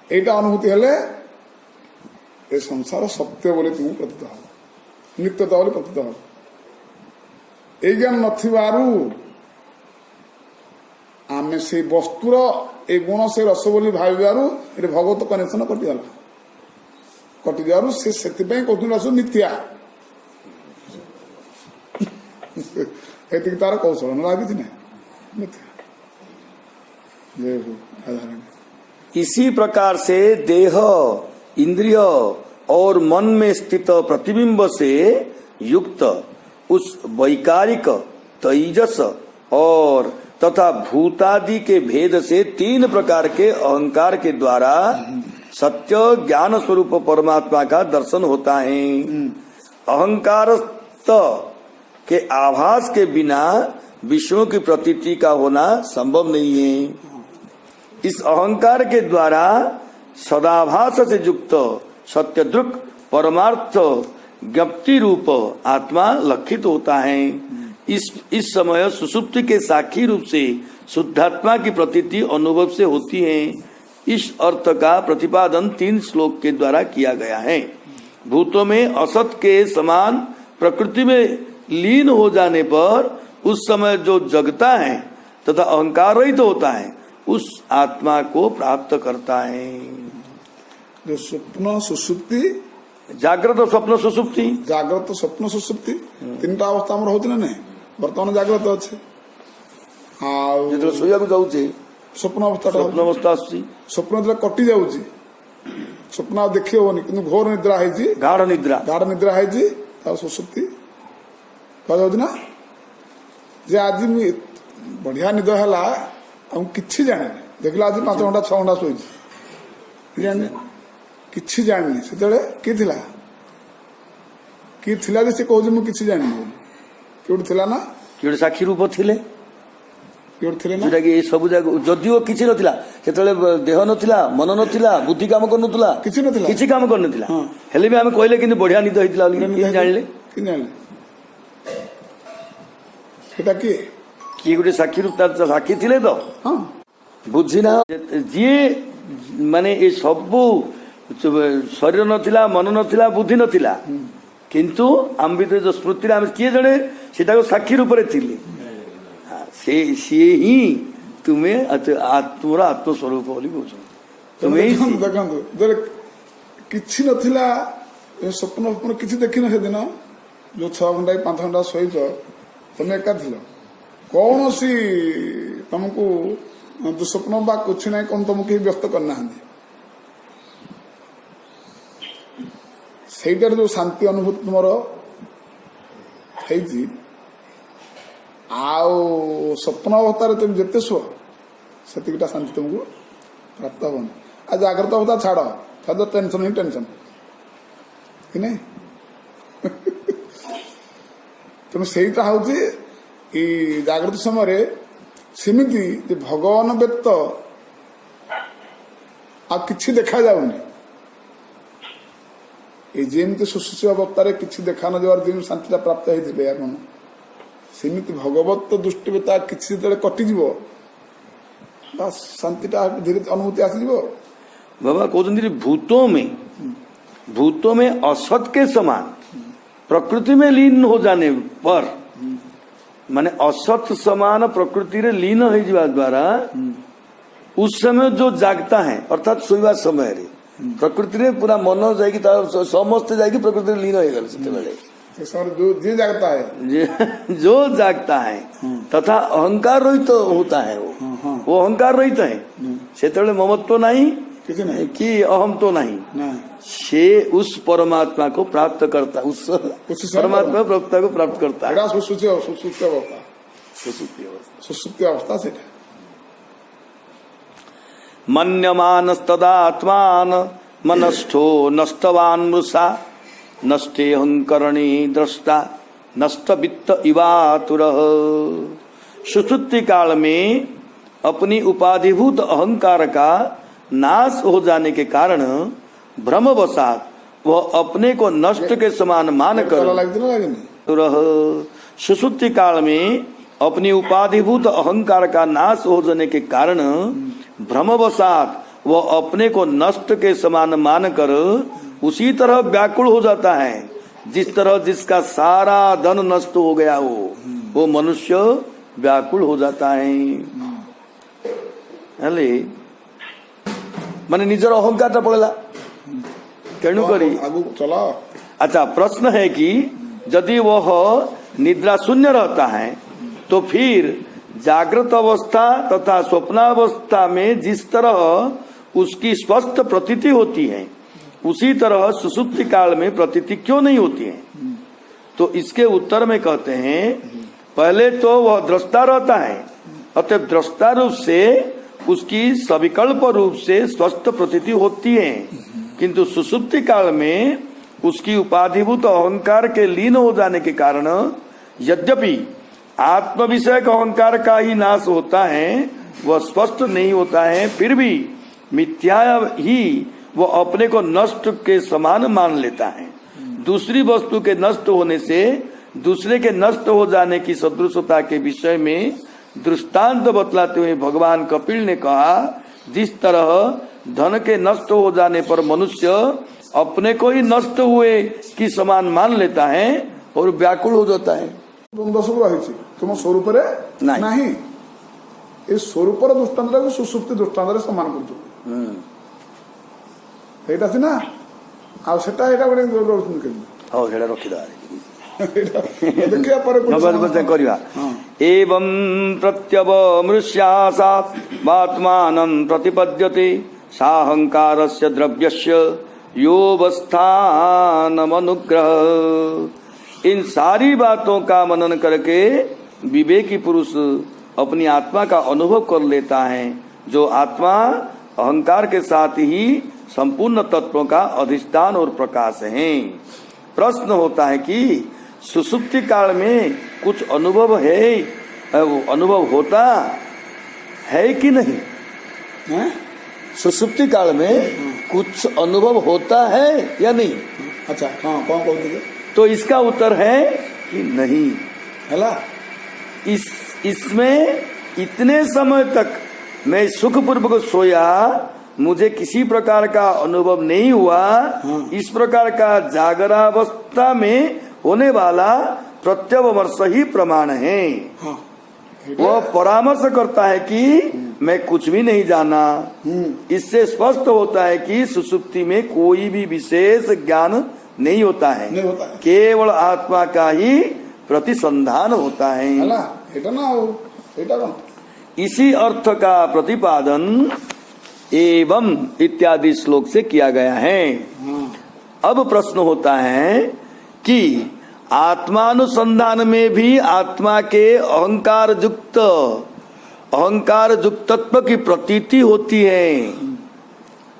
ଏଇଟା ଅନୁଭୂତି ହେଲେ ଏ ସଂସାର ସତ୍ୟ ବୋଲି ତୁମକୁ ପ୍ରତୀତ ହବ ନିତ୍ୟତା ବୋଲି ପ୍ରତୀତ ହବ ଏଇ ଜ୍ଞାନ ନଥିବାରୁ ଆମେ ସେଇ ବସ୍ତୁର ଏ ଗୁଣ ସେ ରସ ବୋଲି ଭାବିବାରୁ ଏଠି ଭଗବତ କନେକ୍ସନ କଟିଗଲା କଟିଯିବାରୁ ସେ ସେଥିପାଇଁ କହୁଛନ୍ତି ରସ ମିଥ୍ୟା ଏତିକି ତାର କୌଶଳ ନହେଲେ କିଛି ନାହିଁ ମିଥ୍ୟା ଜୟ हो इसी प्रकार से देह इंद्रिय और मन में स्थित प्रतिबिंब से युक्त उस वैकारिक तेजस और तथा भूतादि के भेद से 3 प्रकार के अहंकार के द्वारा सत्य ज्ञान स्वरूप परमात्मा का दर्शन होता है। अहंकार के आभास के बिना विष्णु की प्रतीति का होना संभव नहीं है। इस अहंकार के द्वारा सदाभास से युक्त सत्यदृक् परमार्थ ज्ञप्ति रूप आत्मा लक्षित होता है। इस समय सुसुप्ति के साक्षी रूप से शुद्धात्मा की प्रतीति अनुभव से होती है। इस अर्थ का प्रतिपादन 3 श्लोक के द्वारा किया गया है। भूतों में असत के समान प्रकृति में लीन हो जाने पर उस समय जो जगता है तथा अहंकार रहित होता है उस आत्मा को प्राप्त करता है। जो स्वप्न सुसुप्ति जागृत स्वप्न सुसुप्ति जागृत स्वप्न सुसुप्ति 3टा अवस्था आम होती ना नहीं बर्तमान जागृत अच्छे जो शोया जाऊे स्वप्न अवस्था स्वप्न अवस्था आसुची स्वप्न जो कटि जाऊँगी स्वप्न देखी होनी कि घोर निद्रा है गाढ़ निद्रा है सुसुप्ति कह ना जे आज बढ़िया निद है कि जाने देखला आज 5 घंटा 6 घंटा शोची जाने कि जानी से से कहूँ मुझे जानी बोली थिला ना किए साक्षी रूप थिले थे ना जोटा कि सब जगह जदिओ किसी नथिला सेतले देह नथिला मन नथिला बुद्धि काम करनुतला किछि काम करनुतला हेले भी आमे कहले किंतु बढ़िया निद होइतला कि जानले सेटा कि गोटे साक्षी रूप तार साक्षी थिले तो हां बुझिना जी माने ए सब शरीर नथिला मन नथिला बुद्धि नथिला किंतु आम भीतर जो स्मृति आम किए जड़े सीटा साक्षी रूप से सी ही तुम्हें तुम आत्मस्वरूप बोली कह तुम्हें देखो किछि नथिला स्वप्न स्वप्न किछि देखिन से दिन जो 6 घंटा 5 घंटा शोच तुम एका थिल कौन सी तुमको दुस्वप्न बा कुछ ना कौन तुमको व्यक्त करना ସେଇଟାର जो शांति अनुभूति तुम आउ स्वप्न अवस्था तुम जिते शुआ से शांति तुमको प्राप्त हेनी आ जाग्रत अवस्था छाड़ तो टेंशन ही टेंशन कि नहीं तेणु सेटा हूँ जाग्रत समय सेमती भगवान व्यक्त आ कि देखा जाऊनी ଏ ଯେମିତି ସୁଶୁଚି ଅବସ୍ଥାରେ କିଛି ଦେଖା ନ ଯିବାର ଯେମିତି ଶାନ୍ତିଟା ପ୍ରାପ୍ତ ହେଇଥିଲେ ଆପଣ, ସେମିତି ଭଗବତ ଦୃଷ୍ଟିରେ ତା କିଛି ଯେତେବେଳେ କଟିଯିବ ବାସ୍ ଶାନ୍ତିଟା ଧୀରେ ଅନୁଭୂତି ଆସିଯିବ। बाबा कहते भूतों में असत के समान प्रकृति में लीन हो जाने पर माने असत समान प्रकृति रे लीन हो जावा द्वारा उस समय जो जागता है अर्थात सोइबा समय रे प्रकृति रे पूरा मन जाएगी समस्त जाएगी प्रकृति रे लीन हो गल जो जागता है जो जागता है तथा अहंकार रहित होता है वो अहंकार रहित है सेतबेले ममत्व नहीं कि अहम तो नहीं से उस परमात्मा को प्राप्त करता उस परमात्मा को प्राप्त करता है। सुसुप्ति अवस्था से मन्यमानस्तदात्मान मनस्थो नष्टवान मृषा नष्टे अहंकरणी दृष्टा नष्ट वित्त इवातुर। सुषुप्ति काल में अपनी उपाधिभूत अहंकार का नाश हो जाने के कारण भ्रमवशात वह अपने को नष्ट के समान मानकर सुषुप्ति काल में अपनी उपाधिभूत अहंकार का नाश हो जाने के कारण भ्रमवशात वह अपने को नष्ट के समान मानकर उसी तरह व्याकुल हो जाता है जिस तरह जिसका सारा धन नष्ट हो गया हो वो मनुष्य व्याकुल हो जाता है। माने निजर अहंकार पड़ेगा तेणु करी चला। अच्छा प्रश्न है कि यदि वह निद्रा शून्य रहता है तो फिर जागृत अवस्था तथा स्वप्नावस्था में जिस तरह उसकी स्पष्ट प्रतीति होती है उसी तरह सुषुप्ति काल में प्रतीति क्यों नहीं होती है? तो इसके उत्तर में कहते हैं पहले तो वह दृष्टा रहता है अतः दृष्टा रूप से उसकी सविकल्प रूप से स्वस्थ प्रतीति होती है किंतु सुषुप्ति काल में उसकी उपाधिभूत अहंकार के लीन हो जाने के कारण यद्यपि आत्म विषय अहंकार का ही नाश होता है वह स्पष्ट नहीं होता है फिर भी मिथ्या ही वह अपने को नष्ट के समान मान लेता है। दूसरी वस्तु के नष्ट होने से दूसरे के नष्ट हो जाने की सदृशता के विषय में दृष्टांत बतलाते हुए भगवान कपिल ने कहा जिस तरह धन के नष्ट हो जाने पर मनुष्य अपने को ही नष्ट हुए की समान मान लेता है और व्याकुल हो जाता है। तुम स्वरूप नहीं स्वरूप दृष्टान्त सुसुप्ति दृष्टान्त समान कर एवं प्रत्यवमृष्यासात्मानं प्रतिपद्यते साहंकारस्य द्रव्यस्य योवस्थानमनुग्रह। इन सारी बातों का मनन करके विवेकी पुरुष अपनी आत्मा का अनुभव कर लेता है जो आत्मा अहंकार के साथ ही संपूर्ण तत्वों का अधिष्ठान और प्रकाश है। प्रश्न होता है कि सुषुप्ति काल में कुछ अनुभव है वो अनुभव होता है कि नहीं? सुषुप्ति काल में कुछ अनुभव होता है या नहीं? अच्छा हाँ कौन कौन दिए? तो इसका उत्तर है कि नहीं है। इसमें इतने समय तक मैं सुखपूर्वक सोया मुझे किसी प्रकार का अनुभव नहीं हुआ। इस प्रकार का जागरावस्था में होने वाला प्रत्यवमर्श ही प्रमाण है। वह परामर्श करता है कि मैं कुछ भी नहीं जाना। इससे स्पष्ट होता है कि सुषुप्ति में कोई भी विशेष ज्ञान नहीं होता है, केवल आत्मा का ही प्रतिसंधान होता है। इसी अर्थ का प्रतिपादन एवं इत्यादि श्लोक से किया गया है। अब प्रश्न होता है कि आत्मानुसंधान में भी आत्मा के अहंकार युक्तत्व की प्रतीति होती है।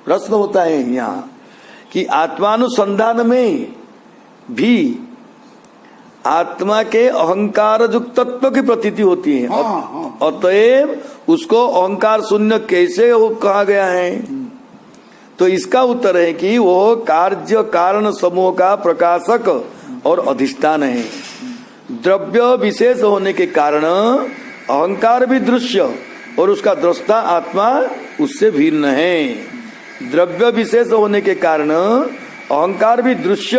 प्रश्न होता है यहाँ कि आत्मानुसंधान में भी आत्मा के अहंकार युक्तत्व की प्रतीति होती है। अतएव उसको अहंकार शून्य कैसे कहा गया है? तो इसका उत्तर है कि वो कार्य कारण समूह का प्रकाशक और अधिष्ठान है। द्रव्य विशेष होने के कारण अहंकार भी दृश्य और उसका दृष्टा आत्मा उससे भिन्न है। द्रव्य विशेष होने के कारण अहंकार भी दृश्य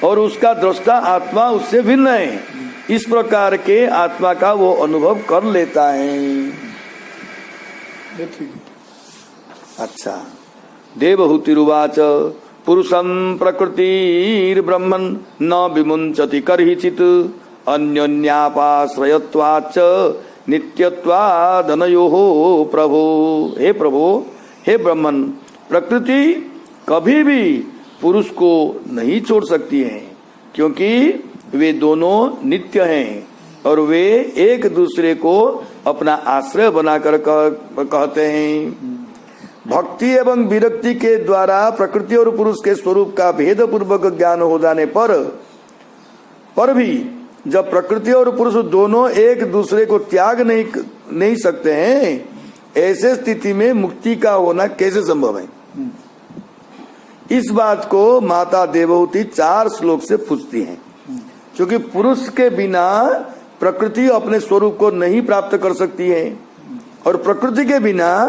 और उसका दृष्टा आत्मा उससे भिन्न है। इस प्रकार के आत्मा का वो अनुभव कर लेता है। ये ठीक है। अच्छा, देवहूतिरुवाच पुरुषं प्रकृतिर्ब्रह्मन् न विमुञ्चति कर्हिचित् अन्योन्यापाश्रयत्वाच्च नित्यत्वादनयोः प्रभो। हे प्रभो, हे ब्रह्मन, प्रकृति कभी भी पुरुष को नहीं छोड़ सकती है, क्योंकि वे दोनों नित्य हैं और वे एक दूसरे को अपना आश्रय बनाकर कहते हैं। भक्ति एवं विरक्ति के द्वारा प्रकृति और पुरुष के स्वरूप का भेद पूर्वक ज्ञान हो जाने पर भी जब प्रकृति और पुरुष दोनों एक दूसरे को त्याग नहीं सकते हैं, ऐसे स्थिति में मुक्ति का होना कैसे संभव है? इस बात को माता देवहूति 4 श्लोक से पूछती हैं। क्योंकि पुरुष के बिना प्रकृति अपने स्वरूप को नहीं प्राप्त कर सकती है और प्रकृति के बिना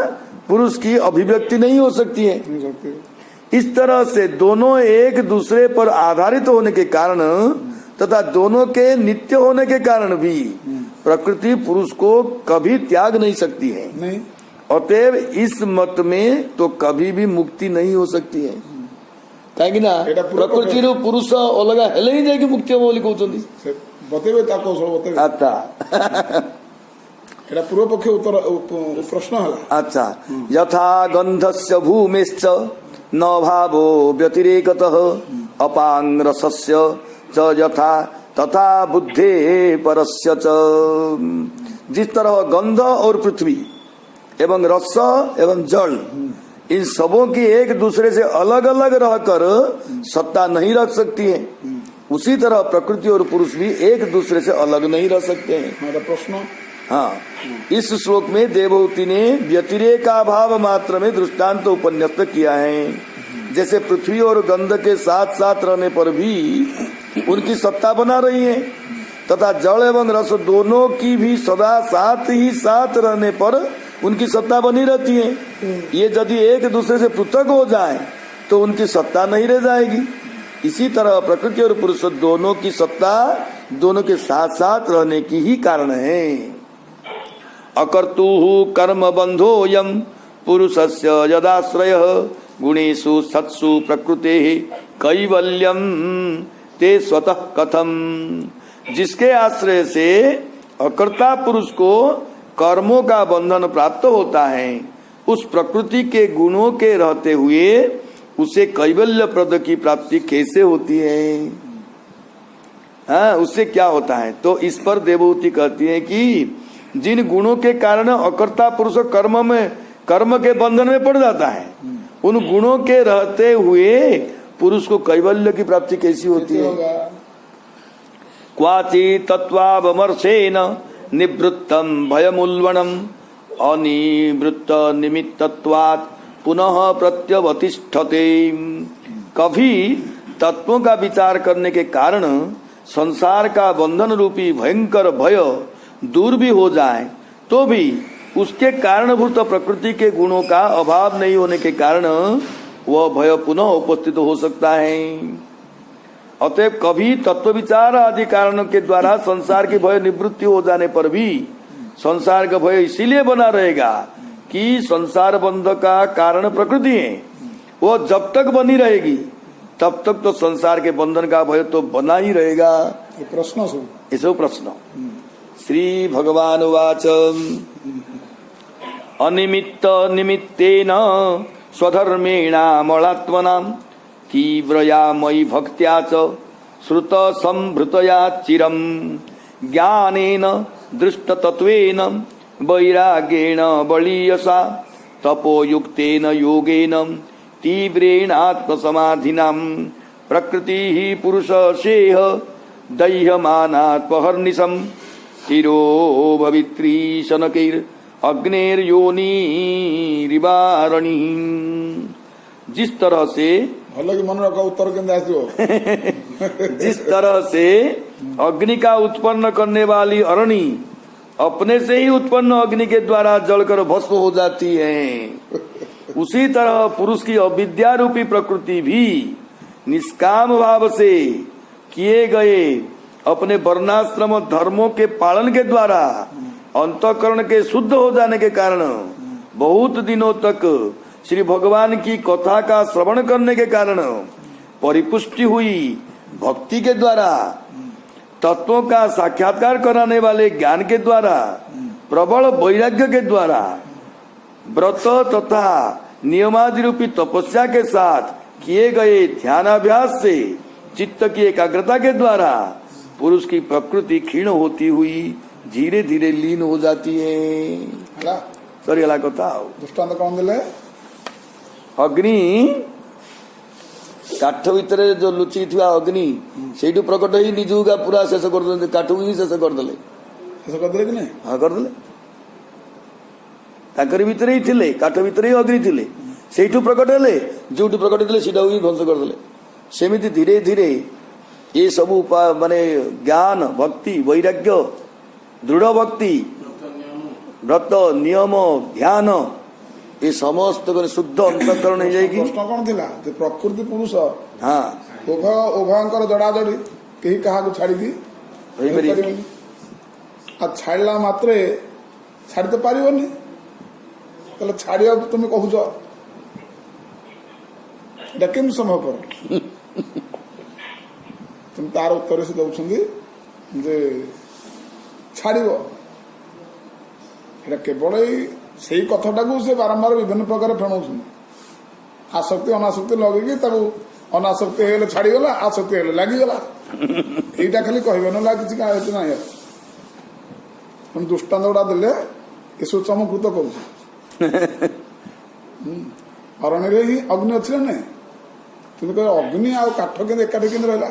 पुरुष की अभिव्यक्ति नहीं हो सकती है। इस तरह से दोनों एक दूसरे पर आधारित होने के कारण तथा दोनों के नित्य होने के कारण भी प्रकृति पुरुष को कभी त्याग नहीं सकती है। नहीं। अतएव इस मत में तो कभी भी मुक्ति नहीं हो सकती है। कहीं ना प्रकृति पुरुष अलग हेले ही जाए मुक्ति बोली कहते बतेबे ता कौशल बतेबे। अच्छा, एटा पूर्व पक्ष उत्तर प्रश्न हला। अच्छा, यथा गंधस्य भूमिश्च न भावो व्यतिरेकतः अपांग रसस्य च यथा तथा बुद्धे परस्य च। जिस तरह गंध और पृथ्वी एवं रस एवं जल इन सबों की एक दूसरे से अलग अलग रहकर सत्ता नहीं रख सकती है, उसी तरह प्रकृति और पुरुष भी एक दूसरे से अलग नहीं रह सकते हैं। मेरा प्रश्न, हाँ, इस श्लोक में देवहूति ने व्यतिरेकाभाव मात्र में दृष्टांत उपन्यस्त किया है। जैसे पृथ्वी और गंध के साथ साथ रहने पर भी उनकी सत्ता बना रही है तथा जल एवं रस दोनों की भी सदा साथ ही साथ रहने पर उनकी सत्ता बनी रहती है। ये यदि एक दूसरे से पृथक हो जाए तो उनकी सत्ता नहीं रह जाएगी। इसी तरह प्रकृति और पुरुष दोनों की सत्ता दोनों के साथ साथ रहने की ही कारण है। अकर्तुः कर्म बंधोऽयं पुरुषस्य यदाश्रयः गुणेषु सत्सु प्रकृतेः कैवल्यं ते स्वतः कथम। जिसके आश्रय से अकर्ता पुरुष को कर्मों का बंधन प्राप्त होता है, उस प्रकृति के गुणों के रहते हुए उसे कैवल्य प्रद की प्राप्ति कैसे होती है? हाँ, उससे क्या होता है? तो इस पर देवहूति कहती है कि जिन गुणों के कारण अकर्ता पुरुष कर्म के बंधन में पड़ जाता है, उन गुणों के रहते हुए पुरुष को कैवल्य की प्राप्ति कैसी होती है? क्वाचि तत्वावमर्शेन निवृत्तम भयमुल्वणम अनिवृत्त निमित्तत्वात् पुनः प्रत्यवतिष्ठते। कभी तत्वों का विचार करने के कारण संसार का बंधन रूपी भयंकर भय दूर भी हो जाए तो भी उसके कारणभूत प्रकृति के गुणों का अभाव नहीं होने के कारण वह भय पुनः उपस्थित हो सकता है। अतएव कभी तत्व विचार आदि कारणों के द्वारा संसार की भय निवृत्ति हो जाने पर भी संसार का भय इसीलिए बना रहेगा कि संसार बंध का कारण प्रकृति है। वो जब तक बनी रहेगी तब तक तो संसार के बंधन का भय तो बना ही रहेगा। ये प्रश्न सो ऐसा प्रश्न। श्री भगवान उवाच अनिमित्त निमित्तेन स्वधर्मेणामलात्मनां तीव्रया मयि भक्त्या च श्रुत संभृतया चिरं ज्ञानेन दृष्टतत्वेन वैराग्येण बलीयसा तपोयुक्तेन योगेन तीव्रेण आत्मसमाधिनां प्रकृतिः पुरुषशेह दह्यमानात्महर्निशं तिरो भवित्री शनकैर् अग्नेर्योनिरिवारणिः। जिस तरह से भल कि मन रख उत्तर केंद्र आसो जिस तरह से अग्नि का उत्पन्न करने वाली अरणि अपने से ही उत्पन्न अग्नि के द्वारा जलकर भस्म हो जाती है, उसी तरह पुरुष की अविद्या रूपी प्रकृति भी निष्काम भाव से किए गए अपने वर्णाश्रम धर्मों के पालन के द्वारा अंतःकरण के शुद्ध हो जाने के कारण बहुत दिनों तक श्री भगवान की कथा का श्रवण करने के कारण परिपुष्टि हुई भक्ति के द्वारा तत्वों का साक्षात्कार कराने वाले ज्ञान के द्वारा प्रबल वैराग्य के द्वारा व्रत तथा नियमादि रूपी तपस्या के साथ किए गए ध्यानाभ्यास से चित्त की एकाग्रता के द्वारा पुरुष की प्रकृति क्षीण होती हुई धीरे धीरे लीन हो जाती है। सॉरी अला कथा दृष्टांत कौन दिले? अग्नि काठ भितर जो लुचि थिबा अग्नि सेठू प्रकट ही निजू का पूरा शेष कर काठ ही शेष करदेले कि नहीं? हाँ करदेले। ताकरी भितर ही थिले काठ भितर ही अग्नि थिले सेठू प्रकट हेले जोठू प्रकट थिले सेटा ही ध्वंस करदेले। सेमिति धीरे धीरे ये सब माने ज्ञान भक्ति वैराग्य दृढ़ भक्ति व्रत नियम ध्यान ये समस्त शुद्ध अंतःकरण हो जाएगी। प्रश्न कौन थिला? प्रकृति पुरुष हाँ उभयंकर जड़ा जड़ी कहीं क्या छाड़ी दी छाड़ा मात्रे छाड़ी तो पारिबनी ताले छाड़िया तुम कहूच केम संभव पर तुम तार उत्तर से दे छाड़ केवल से कथटा को से बारंबार विभिन्न प्रकार फेणाऊँ आसक्ति अनासक्ति लगे अनासक्ति है छाड़गला आसक्ति है लगिगला यहीटा खाली कहे ना कि ना दृष्टांत गुड़ा देले ये सब चमकृत कर अरण्य ही अग्नि अच्छी ना तुम कह अग्नि आ काठ के एकाठी के रहा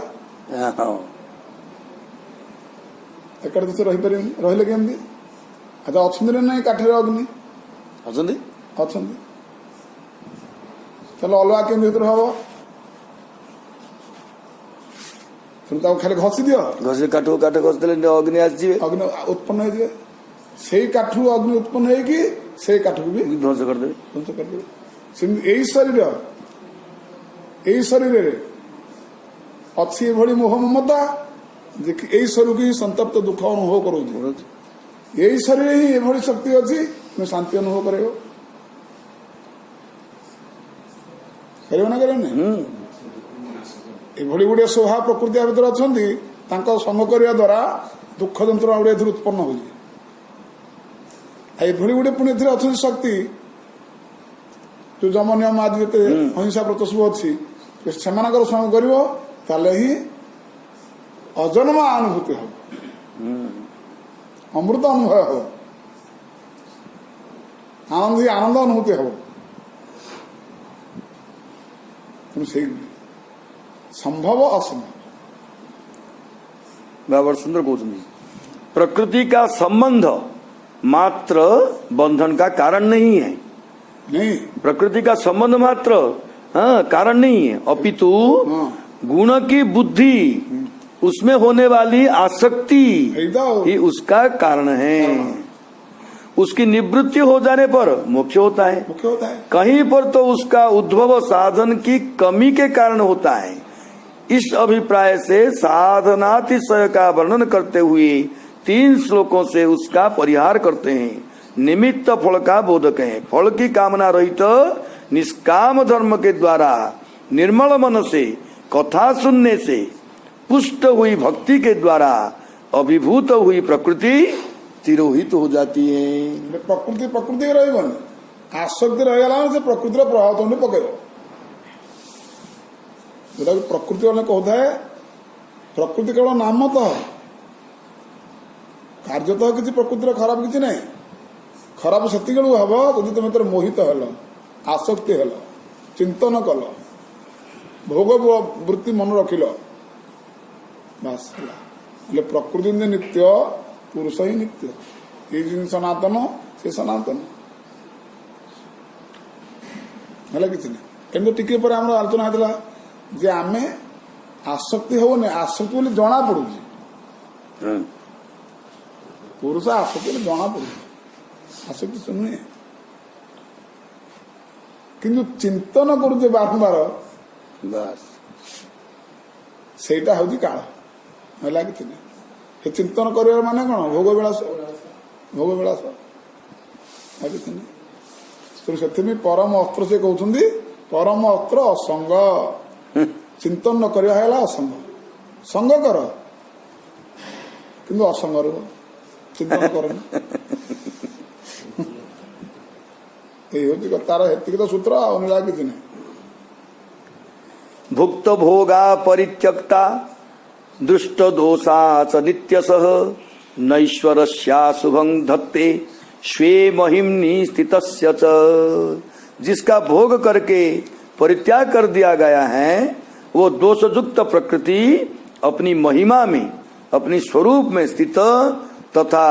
एकाठी तो रही रही केमती अच्छा अच्छा ना काठर अग्नि अच्छा अलग केमी भर हम तुम खाली घसी दियो घसी काठ काठ घसी देले अग्नि आसी अग्नि उत्पन्न हो से काठ अग्नि उत्पन्न होगी से काठ को भी ध्वंस करदेवे यही शरीर अच्छी भली मोह ममता यही शरीर की संतप्त दुख अनुभव करो यही शरीर ही एभली शक्ति अच्छी तुम शांति अनुभव कर गुड़े स्वभाव प्रकृति भर अच्छा संग करने द्वारा दुख जंत्रणा गुड़े उत्पन्न हो गुड़े पुणी अच्छी शक्ति जो जम नियम आदि जो अहिंसा व्रत सब अच्छी से संग कर ही अजन्मा अनुभूति हम अमृत अनुभव हो आनंद ही आनंद अनुभूति हम संभव असंभव बाबर सुंदर कहते प्रकृति का संबंध मात्र बंधन का कारण नहीं है। नहीं प्रकृति का संबंध मात्र कारण नहीं है अपितु गुण की बुद्धि उसमें होने वाली आसक्ति ही उसका कारण है। उसकी निवृत्ति हो जाने पर मोक्ष होता है। कहीं पर तो उसका उद्भव साधन की कमी के कारण होता है। इस अभिप्राय से साधनातिशय का वर्णन करते हुए 3 श्लोकों से उसका परिहार करते हैं। निमित्त फल का बोधक है। फल की कामना रहित निष्काम धर्म के द्वारा निर्मल मन से कथा सुनने से पुष्ट हुई भक्ति के द्वारा अभिभूत हुई प्रकृति तिरोहित हो जाती है। प्रकृति प्रकृति रही आसक्ति रहीगला से प्रकृतिर प्रभाव तुमने पकड़ जोटा प्रकृति वाले कहता है प्रकृति केवल नाम तो कार्य तो किसी प्रकृतिर खराब किसी नहीं खराब से हम जब तुम तर मोहित हेल आसक्ति हेल चिंतन कल भोग वृत्ति मन रखिल बास है प्रकृति नित्य पुरुष ही नित्य ये जिन सनातन से सनातन है किसी नहीं କିନ୍ତୁ ଟିକେ ପରେ ଆମର ଆଲୋଚନା ହେଇଥିଲା ଯେ ଆମେ ଆସକ୍ତି ହଉନି, ଆସକ୍ତି ବୋଲି ଜଣା ପଡୁଛି। ପୁରୁଷ ଆସକ୍ତି ବୋଲି ଜଣା ପଡୁଛି, ଆସକ୍ତି ତ ନୁହେଁ। କିନ୍ତୁ ଚିନ୍ତନ କରୁଛେ ବାରମ୍ବାର, ବାସ୍ ସେଇଟା ହଉଛି କାଳ, ହେଲା କିଛି ନାହିଁ। ସେ ଚିନ୍ତନ କରିବାର ମାନେ କଣ? ଭୋଗ ବିଳାସ, ଭୋଗ ବିଳାସ, ଆଉ କିଛି ନାହିଁ। ସେଥିପାଇଁ ପରମ ଅସ୍ତ୍ର ସେ କହୁଛନ୍ତି, ପରମ ଅସ୍ତ୍ର ଅସଙ୍ଗ। ଚିନ୍ତନ ନ କରିବା ହେଲା ଅସଙ୍ଗ। ସଙ୍ଗ କର କିନ୍ତୁ ଅସଙ୍ଗ ରୁହ, ଚିନ୍ତନ କରନି। ଏଇ ହଉଛି ତାର ହେତିକି ତ ସୂତ୍ର, ଆଉ ନୀଳା କିଛି ନାହିଁ। भुक्त भोगा परित्यक्ता दुष्ट दोषा च नित्यसः नैश्वरस्या शुभं धत्ते स्वे महिम्नि स्थितस्य च। जिसका भोग करके परित्याग कर दिया गया है, वो दोषयुक्त प्रकृति अपनी महिमा में, अपनी स्वरूप में स्थित तथा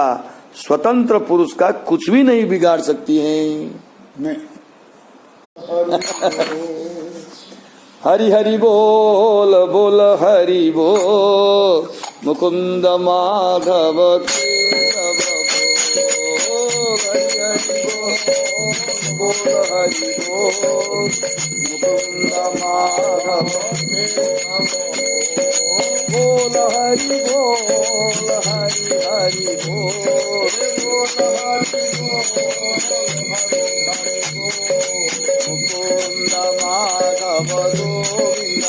स्वतंत्र पुरुष का कुछ भी नहीं बिगाड़ सकती है। नहीं। हरि हरि बोल बोल हरि बोल, मुकुंद माधव केशव बोल। हरि हरि बोल हरि बोल, मुकुंद माधव केशव बोल। हरि बोल हरि हरि बोल, बोल हरि मुकुंद माधव गोविंद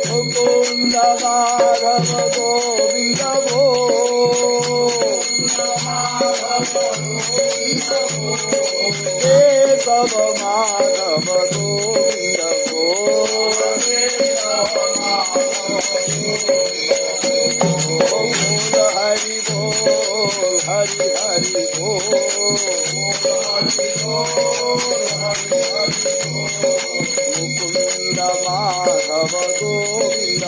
मुकुंद माधव गोविंद केशव माधव गोविंद हरि बोल हरि हरि बोल, मुकुंद माधव गोविंद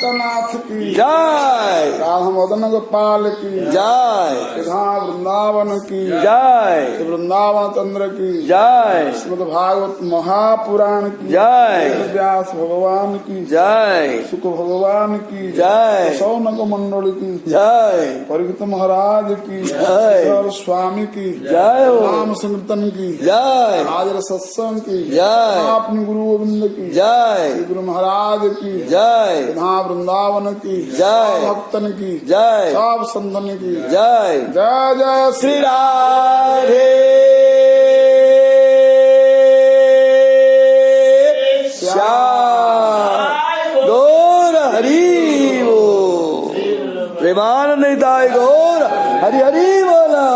द्वारकानाथ की जय राधा मदन गोपाल की जय यहाँ वृंदावन की जय वृंदावन चंद्र की जय श्रीमद् भागवत महापुराण की जय व्यास भगवान की जय सुख भगवान की जय सौनक मंडल की जय परीक्षित महाराज की जय स्वामी की जय हो राम संकीर्तन की जय हाजर सत्संग की जय अपने गुरु गोविंद की जय गुरु महाराज की जय यहाँ वृंदावन की जय भक्तन की जय सब संतन की जय जय जय श्री राधे श्याम गौर हरि बोल प्रेमानंद निताय गौर हरि हरि बोला